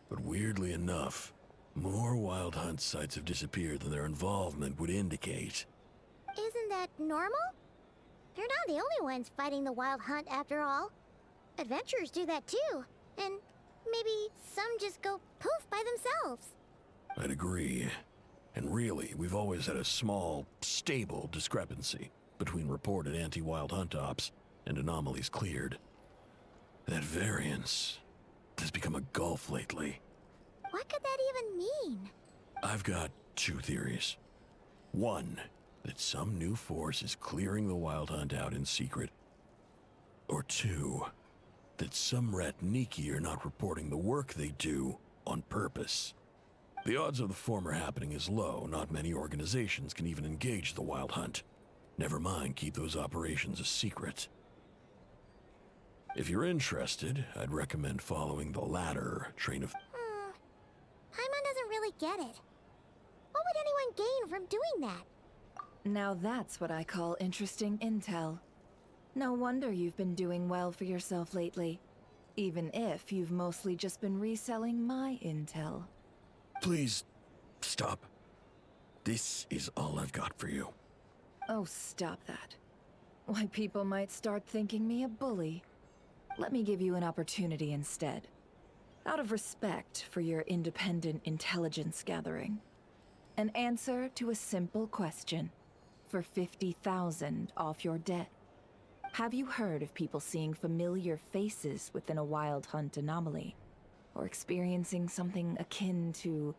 but weirdly enough, more Wild Hunt sites have disappeared than their involvement would indicate. Isn't that normal? They're not the only ones fighting the Wild Hunt after all. Adventurers do that too, and maybe some just go poof by themselves. I'd agree. And really, we've always had a small, stable discrepancy between reported anti-Wild Hunt ops and anomalies cleared. That variance has become a gulf lately. What could that even mean? I've got 2 theories. One, that some new force is clearing the Wild Hunt out in secret. Or 2, that some rat Niki are not reporting the work they do on purpose. The odds of the former happening is low. Not many organizations can even engage the Wild Hunt. Never mind keep those operations a secret. If you're interested, I'd recommend following the latter train of... Paimon doesn't really get it. What would anyone gain from doing that? Now that's what I call interesting intel. No wonder you've been doing well for yourself lately. Even if you've mostly just been reselling my intel. Please, stop. This is all I've got for you. Oh, stop that. Why, people might start thinking me a bully. Let me give you an opportunity instead. Out of respect for your independent intelligence gathering. An answer to a simple question. For 50,000 off your debt. Have you heard of people seeing familiar faces within a Wild Hunt anomaly? Or experiencing something akin to,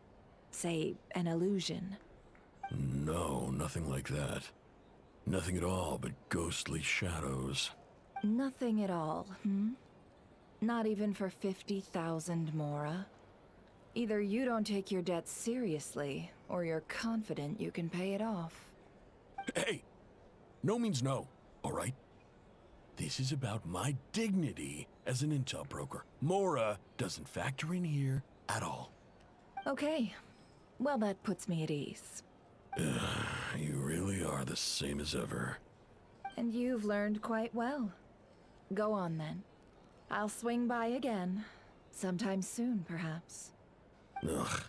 say, an illusion? No, nothing like that. Nothing at all but ghostly shadows. Nothing at all, hmm? Not even for 50,000 Mora. Either you don't take your debt seriously, or you're confident you can pay it off. Hey! No means no, all right? This is about my dignity as an intel broker. Mora doesn't factor in here at all. Okay. Well, that puts me at ease. You really are the same as ever. And you've learned quite well. Go on, then. I'll swing by again. Sometime soon, perhaps. Ugh.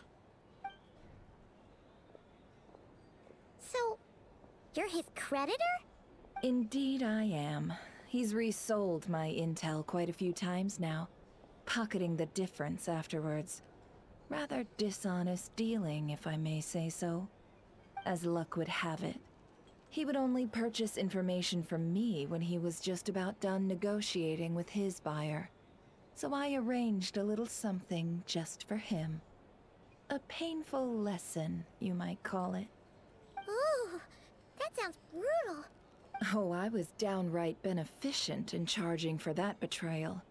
So, you're his creditor? Indeed I am. He's resold my intel quite a few times now, pocketing the difference afterwards. Rather dishonest dealing, if I may say so. As luck would have it, he would only purchase information from me when he was just about done negotiating with his buyer. So I arranged a little something just for him. A painful lesson, you might call it. Ooh, that sounds brutal. Oh, I was downright beneficent in charging for that betrayal.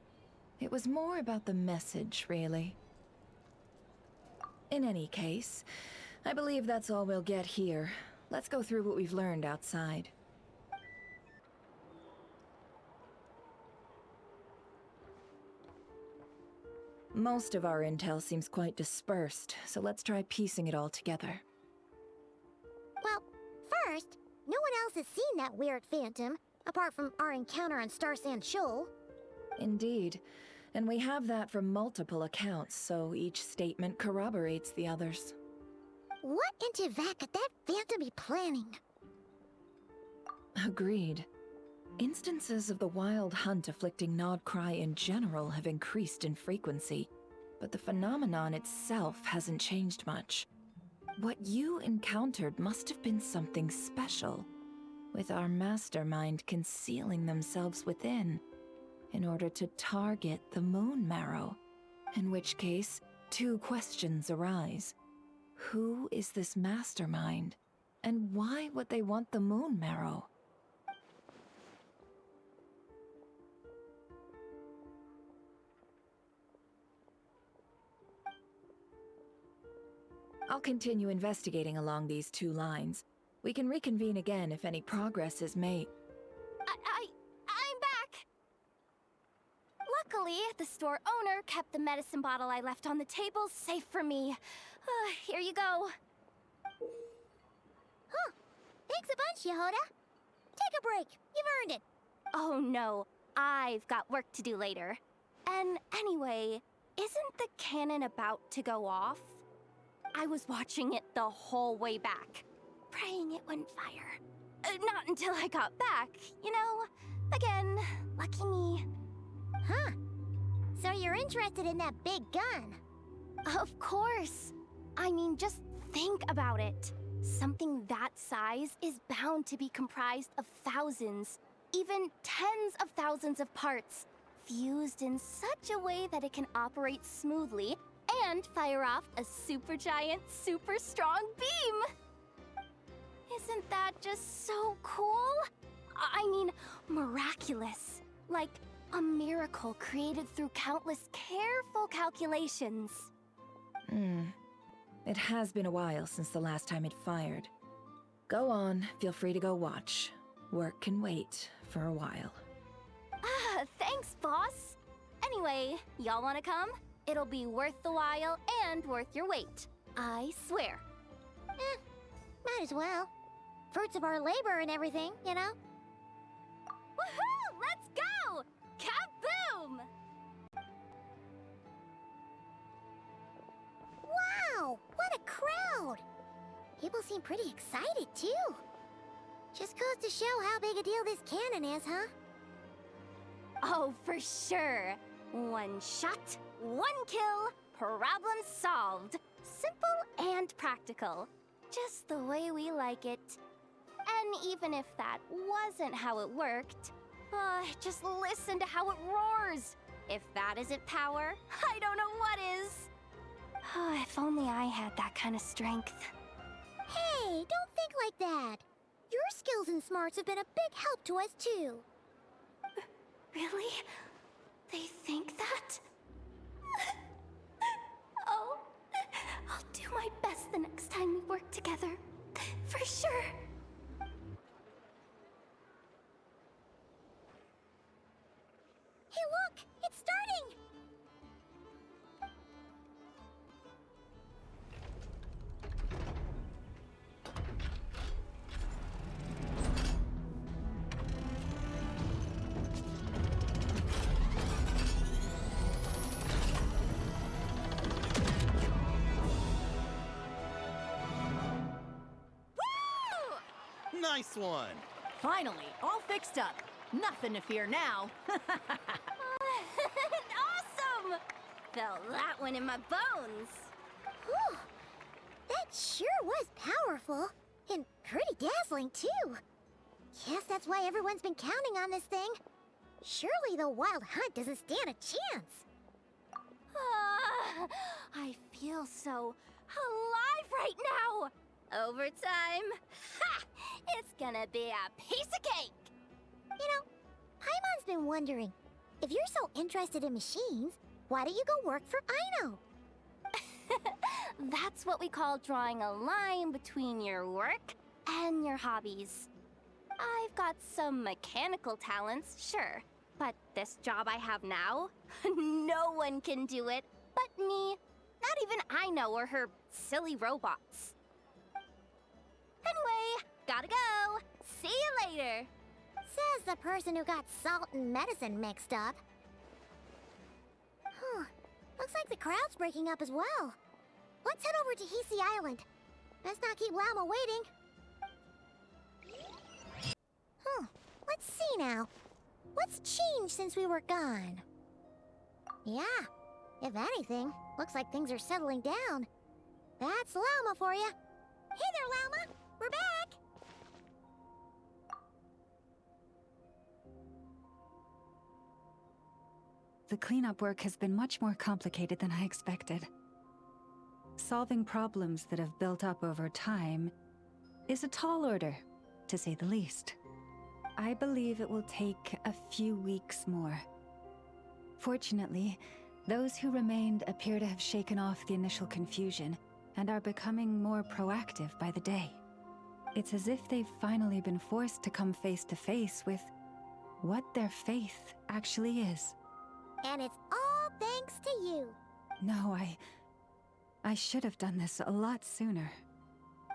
It was more about the message, really. In any case, I believe that's all we'll get here. Let's go through what we've learned outside. Most of our intel seems quite dispersed, so let's try piecing it all together. Well, first, no one else has seen that weird phantom, apart from our encounter on Star Sand Shoal. Indeed. And we have that from multiple accounts, so each statement corroborates the others. What in Tivat could that phantom be planning? Agreed. Instances of the wild hunt afflicting Nodcry in general have increased in frequency, but the phenomenon itself hasn't changed much. What you encountered must have been something special, with our mastermind concealing themselves within, in order to target the Moon Marrow. In which case, two questions arise. Who is this mastermind? And why would they want the Moon Marrow? I'll continue investigating along these two lines. We can reconvene again if any progress is made. I'm back! Luckily, the store owner kept the medicine bottle I left on the table safe for me. Here you go. Huh. Thanks a bunch, Yehoda. Take a break. You've earned it. Oh no, I've got work to do later. And anyway, isn't the cannon about to go off? I was watching it the whole way back, praying it wouldn't fire. Not until I got back, you know? Again, lucky me. Huh. So you're interested in that big gun? Of course. I mean, just think about it. Something that size is bound to be comprised of thousands, even tens of thousands of parts, fused in such a way that it can operate smoothly and fire off a supergiant, super strong beam! Isn't that just so cool? I mean, miraculous. Like a miracle created through countless careful calculations. It has been a while since the last time it fired. Go on, feel free to go watch. Work can wait for a while. Thanks, boss. Anyway, y'all wanna come? It'll be worth the while and worth your wait. I swear. Might as well. Fruits of our labor and everything, you know? Woohoo! Let's go! Kaboom! Wow! What a crowd! People seem pretty excited, too. Just goes to show how big a deal this cannon is, huh? Oh, for sure. One shot, one kill, problem solved. Simple and practical. Just the way we like it. And even if that wasn't how it worked, just listen to how it roars. If that isn't power, I don't know what is. If only I had that kind of strength. Hey, don't think like that. Your skills and smarts have been a big help to us, too. Really? They think that? Oh, I'll do my best the next time we work together. For sure. Hey, look! It's starting! Nice one! Finally, all fixed up. Nothing to fear now. Awesome! Felt that one in my bones. Whew. That sure was powerful. And pretty dazzling, too. Guess that's why everyone's been counting on this thing. Surely the wild hunt doesn't stand a chance. I feel so alive right now. Overtime. Ha! It's gonna be a piece of cake. You know, Paimon's been wondering, if you're so interested in machines, why don't you go work for Aino? That's what we call drawing a line between your work and your hobbies. I've got some mechanical talents, sure, but this job I have now, no one can do it but me. Not even Aino or her silly robots. Anyway, gotta go. See you later. Says the person who got salt and medicine mixed up. Huh. Looks like the crowd's breaking up as well. Let's head over to Hisi Island. Best not keep Lama waiting. Let's see now. What's changed since we were gone? Yeah, if anything, looks like things are settling down. That's Lama for you. Hey there, Lama. We're back. The cleanup work has been much more complicated than I expected. Solving problems that have built up over time is a tall order, to say the least. I believe it will take a few weeks more. Fortunately, those who remained appear to have shaken off the initial confusion and are becoming more proactive by the day. It's as if they've finally been forced to come face to face with what their faith actually is. And it's all thanks to you. No, I should have done this a lot sooner.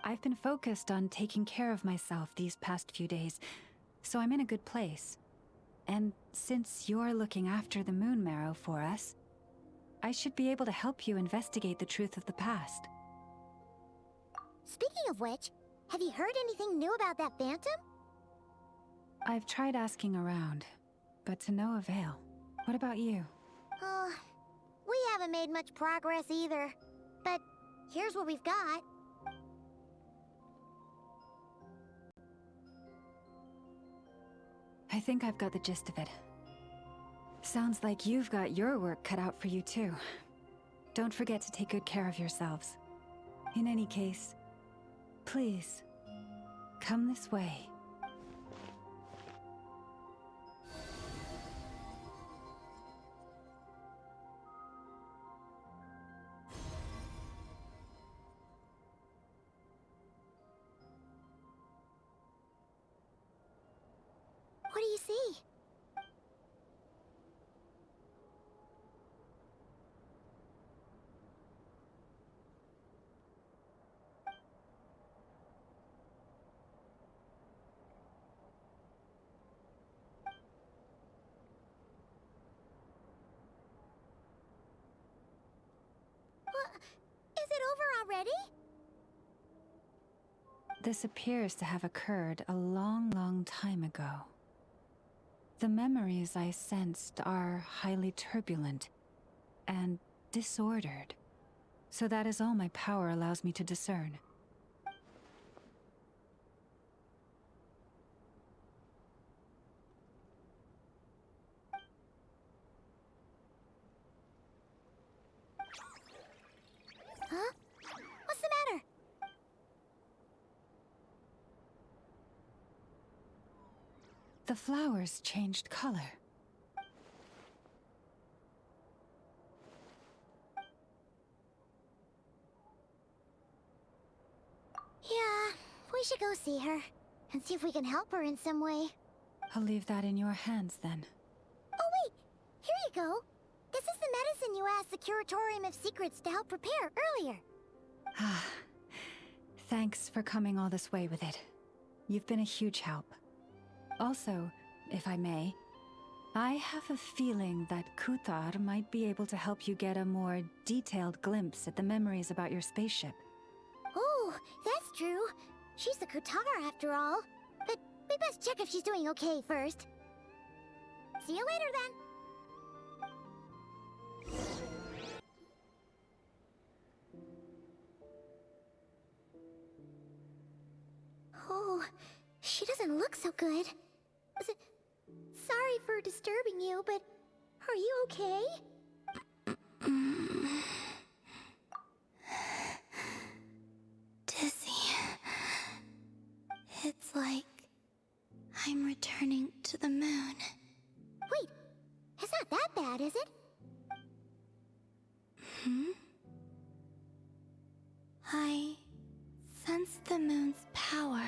I've been focused on taking care of myself these past few days, so I'm in a good place. And since you're looking after the moon marrow for us, I should be able to help you investigate the truth of the past. Speaking of which, have you heard anything new about that phantom? I've tried asking around, but to no avail. What about you? We haven't made much progress either. But here's what we've got. I think I've got the gist of it. Sounds like you've got your work cut out for you too. Don't forget to take good care of yourselves. In any case, please, come this way. What do you see? Is it over already? This appears to have occurred a long, long time ago. The memories I sensed are highly turbulent and disordered, so that is all my power allows me to discern. Huh? What's the matter? The flowers changed color. should go see her and see if we can help her in some way. I'll leave that in your hands then. Oh wait, here you go. This is the medicine you asked the Curatorium of Secrets to help prepare earlier. Ah, thanks for coming all this way with it. You've been a huge help. Also, if I may, I have a feeling that Kootar might be able to help you get a more detailed glimpse at the memories about your spaceship. Oh, that's true. She's the Kootar after all. But we best check if she's doing okay first. See you later then. Oh, she doesn't look so good. Sorry for disturbing you, but are you okay? Dizzy. It's like I'm returning to the moon. Wait, it's not that bad, is it? I sense the moon's power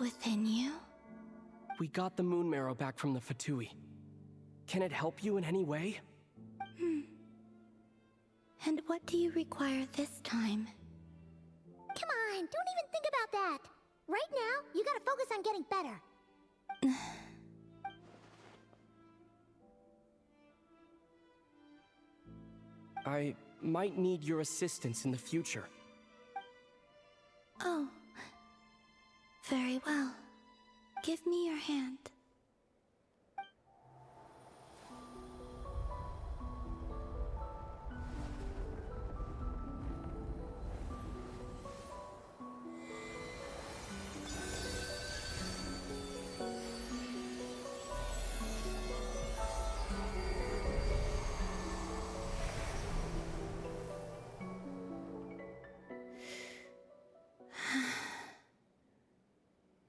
within you. We got the moon marrow back from the Fatui. Can it help you in any way? And what do you require this time? Come on, don't even think about that. Right now, you gotta focus on getting better. I might need your assistance in the future. Oh. Very well. Give me your hand.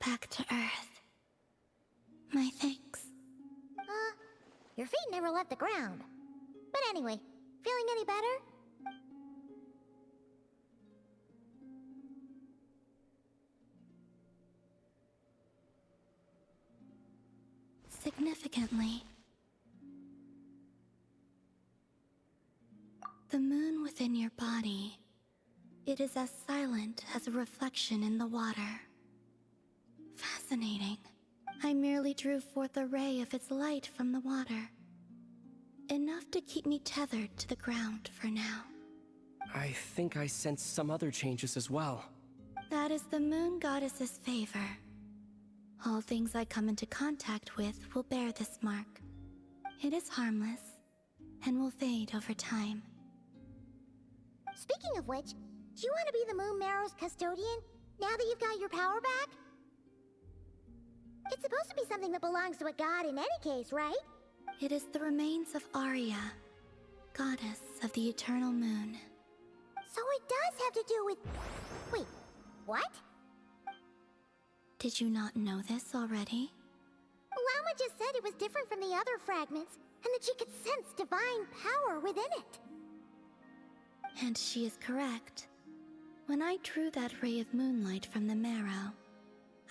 Back to Earth. My thanks. Your feet never left the ground. But anyway, feeling any better? Significantly. The moon within your body, it is as silent as a reflection in the water. Fascinating. I merely drew forth a ray of its light from the water. Enough to keep me tethered to the ground for now. I think I sense some other changes as well. That is the moon goddess's favor. All things I come into contact with will bear this mark. It is harmless, and will fade over time. Speaking of which, do you want to be the Moon Marrow's custodian, now that you've got your power back? It's supposed to be something that belongs to a god in any case, right? It is the remains of Arya, goddess of the eternal moon. So it does have to do with... Wait, what? Did you not know this already? Llama just said it was different from the other fragments, and that she could sense divine power within it. And she is correct. When I drew that ray of moonlight from the marrow,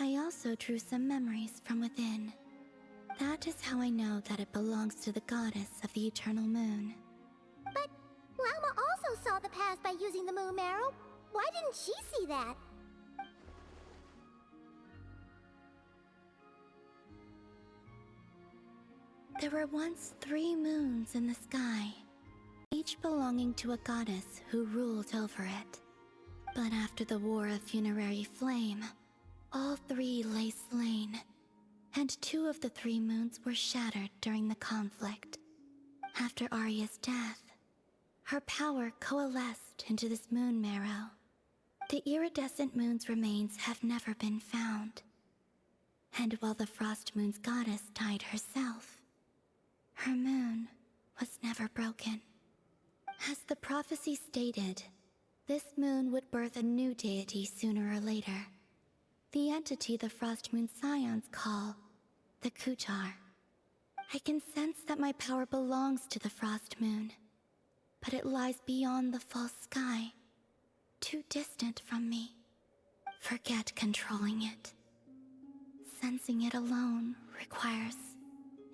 I also drew some memories from within. That is how I know that it belongs to the goddess of the eternal moon. But Llama also saw the past by using the moon marrow. Why didn't she see that? There were once 3 moons in the sky, each belonging to a goddess who ruled over it. But after the War of Funerary Flame, all 3 lay slain, and 2 of the 3 moons were shattered during the conflict. After Arya's death, her power coalesced into this moon marrow. The iridescent moon's remains have never been found. And while the Frost Moon's goddess died herself, her moon was never broken. As the prophecy stated, this moon would birth a new deity sooner or later. The entity the Frost Moon Scions call the Kootar. I can sense that my power belongs to the Frost Moon, but it lies beyond the false sky, too distant from me. Forget controlling it. Sensing it alone requires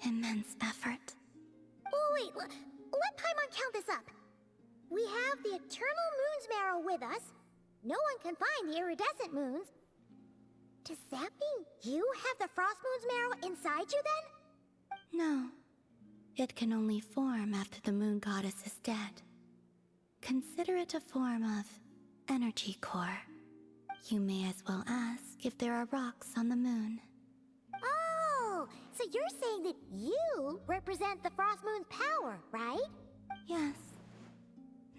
immense effort. Oh, wait, let Paimon count this up. We have the eternal moon's marrow with us. No one can find the iridescent moons. Does that mean you have the frost moon's marrow inside you then? No. It can only form after the moon goddess is dead. Consider it a form of energy core. You may as well ask if there are rocks on the moon. Oh, so you're saying that you represent the frost moon's power, right? Yes.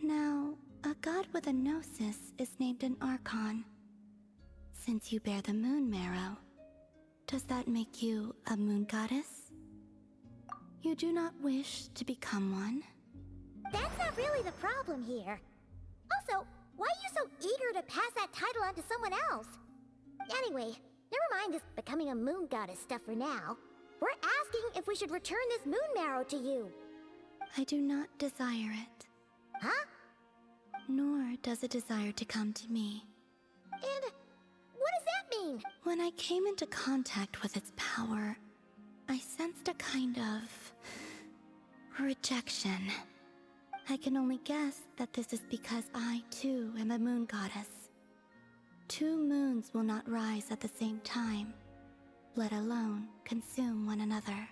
Now, a god with a gnosis is named an archon. Since you bear the moon marrow, does that make you a moon goddess? You do not wish to become one? That's not really the problem here. Also, why are you so eager to pass that title on to someone else? Anyway, never mind this becoming a moon goddess stuff for now. We're asking if we should return this moon marrow to you. I do not desire it. Huh? Nor does it desire to come to me. And what does that mean? When I came into contact with its power, I sensed a kind of rejection. I can only guess that this is because I, too, am a moon goddess. Two moons will not rise at the same time, let alone consume one another.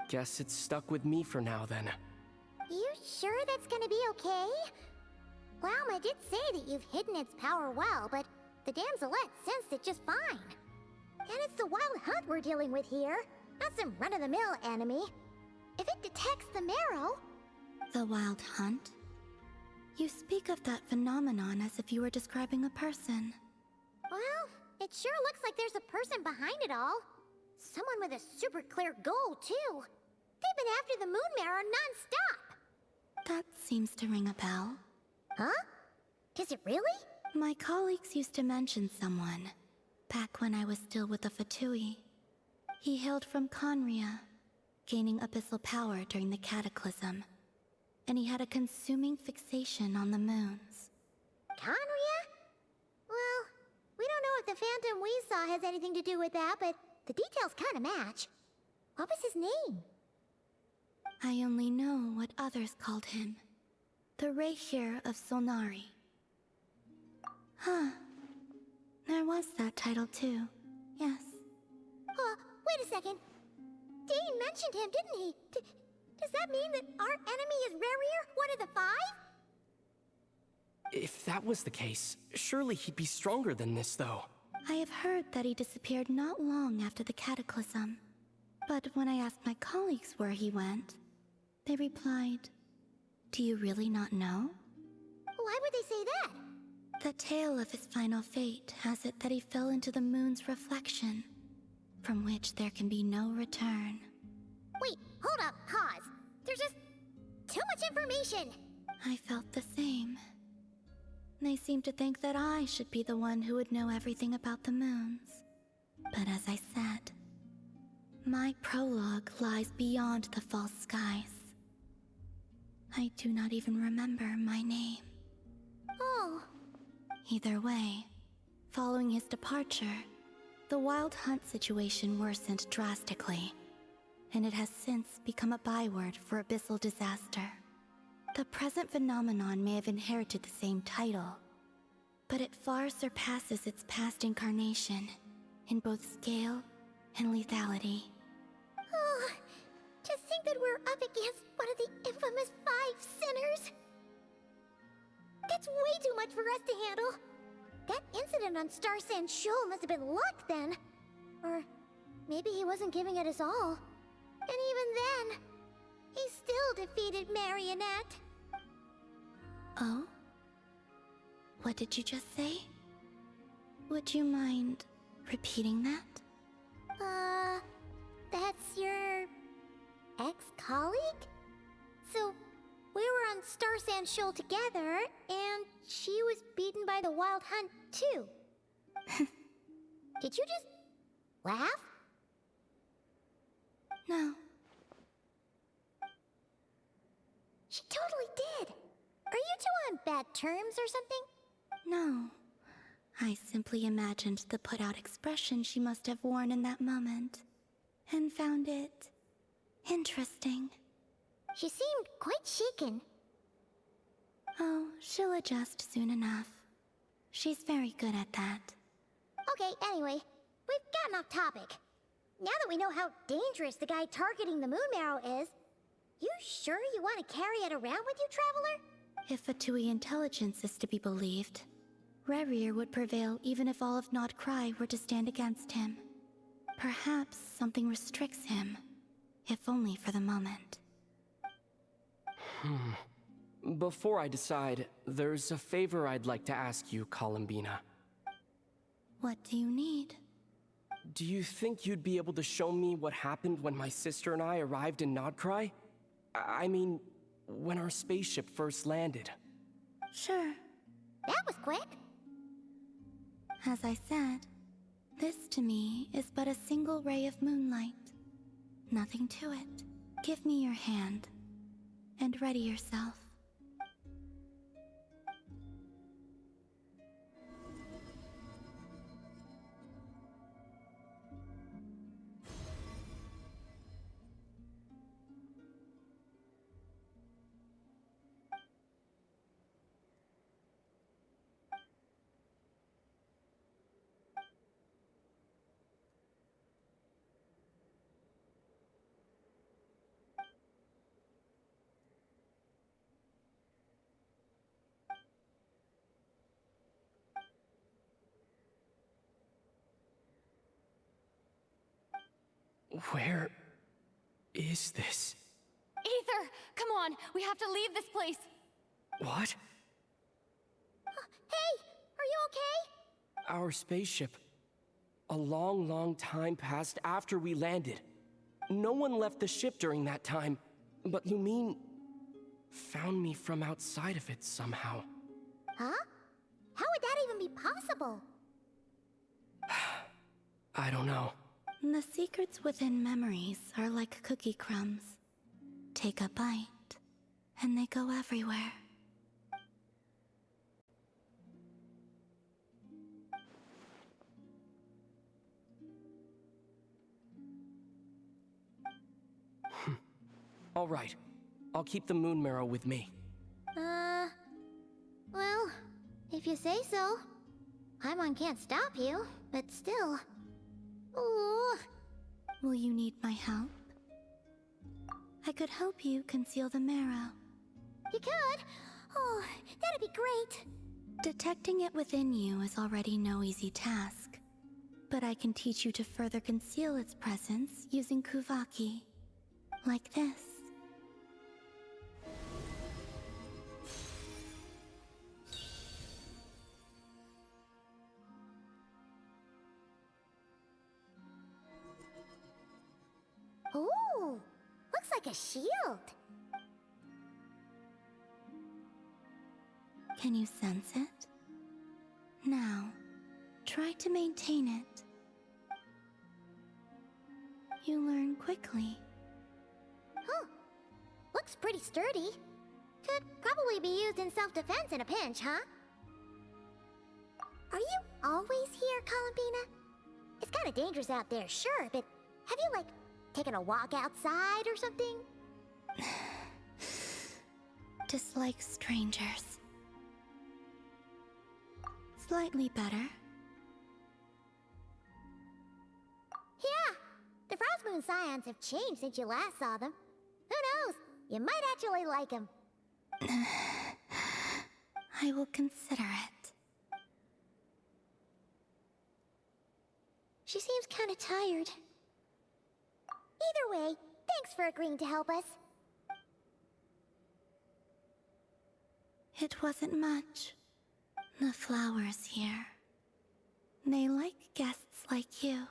Guess it's stuck with me for now, then. You sure that's gonna be okay? Glauma did say that you've hidden its power well, but the damselette sensed it just fine. And it's the wild hunt we're dealing with here, not some run-of-the-mill enemy. If it detects the marrow... The wild hunt? You speak of that phenomenon as if you were describing a person. Well, it sure looks like there's a person behind it all. Someone with a super clear goal, too. They've been after the moon marrow non-stop. That seems to ring a bell. Huh? Is it really? My colleagues used to mention someone, back when I was still with the Fatui. He hailed from Conria, gaining abyssal power during the Cataclysm. And he had a consuming fixation on the moons. Conria? Well, we don't know if the phantom we saw has anything to do with that, but the details kind of match. What was his name? I only know what others called him. The Reihir of Solnari. Huh. There was that title too. Yes. Wait a second. Dane mentioned him, didn't he? Does that mean that our enemy is Rerir, one of the five? If that was the case, surely he'd be stronger than this, though. I have heard that he disappeared not long after the Cataclysm. But when I asked my colleagues where he went, they replied, "Do you really not know?" Why would they say that? The tale of his final fate has it that he fell into the moon's reflection, from which there can be no return. Wait, hold up, pause. There's just too much information. I felt the same. They seemed to think that I should be the one who would know everything about the moons. But as I said, my prologue lies beyond the false skies. I do not even remember my name. Oh. Either way, following his departure, the wild hunt situation worsened drastically, and it has since become a byword for abyssal disaster. The present phenomenon may have inherited the same title, but it far surpasses its past incarnation in both scale and lethality. Oh, to think that we're up against one of the infamous 5 sinners. That's way too much for us to handle. That incident on Star Sand Shoal must have been luck then. Or maybe he wasn't giving it his all. And even then, he still defeated Marionette. Oh? What did you just say? Would you mind repeating that? That's your ex-colleague? So, we were on Star Sand Shoal together, and she was beaten by the Wild Hunt, too. Did you just laugh? No. She totally did. Are you two on bad terms or something? No. I simply imagined the put-out expression she must have worn in that moment, and found it interesting. She seemed quite shaken. Oh, she'll adjust soon enough. She's very good at that. Okay, anyway, we've gotten off topic. Now that we know how dangerous the guy targeting the moon marrow is, you sure you want to carry it around with you, Traveler? If Fatui intelligence is to be believed, Rerir would prevail even if all of Nod Cry were to stand against him. Perhaps something restricts him, if only for the moment. Before I decide, there's a favor I'd like to ask you, Columbina. What do you need? Do you think you'd be able to show me what happened when my sister and I arrived in Nodcry? I mean, when our spaceship first landed. Sure. That was quick. As I said, this to me is but a single ray of moonlight. Nothing to it. Give me your hand, and ready yourself. Where is this? Aether, come on, we have to leave this place. What? Hey, are you okay? Our spaceship. A long, long time passed after we landed. No one left the ship during that time, but Lumine found me from outside of it somehow. Huh? How would that even be possible? I don't know. The secrets within memories are like cookie crumbs. Take a bite, and they go everywhere. All right. I'll keep the moon marrow with me. Well, if you say so. Paimon can't stop you, but still. Ooh. Will you need my help? I could help you conceal the marrow. You could? Oh, that'd be great. Detecting it within you is already no easy task. But I can teach you to further conceal its presence using Kuvaki. Like this. Ooh, looks like a shield. Can you sense it? Now, try to maintain it. You learn quickly. Huh. Looks pretty sturdy. Could probably be used in self-defense in a pinch, huh? Are you always here, Columbina? It's kinda dangerous out there, sure, but have you, like, taken a walk outside or something? Dislike strangers. Slightly better. Yeah, the Frost Moon Scions have changed since you last saw them. Who knows? You might actually like them. I will consider it. She seems kinda tired. Either way, thanks for agreeing to help us. It wasn't much. The flowers here. They like guests like you.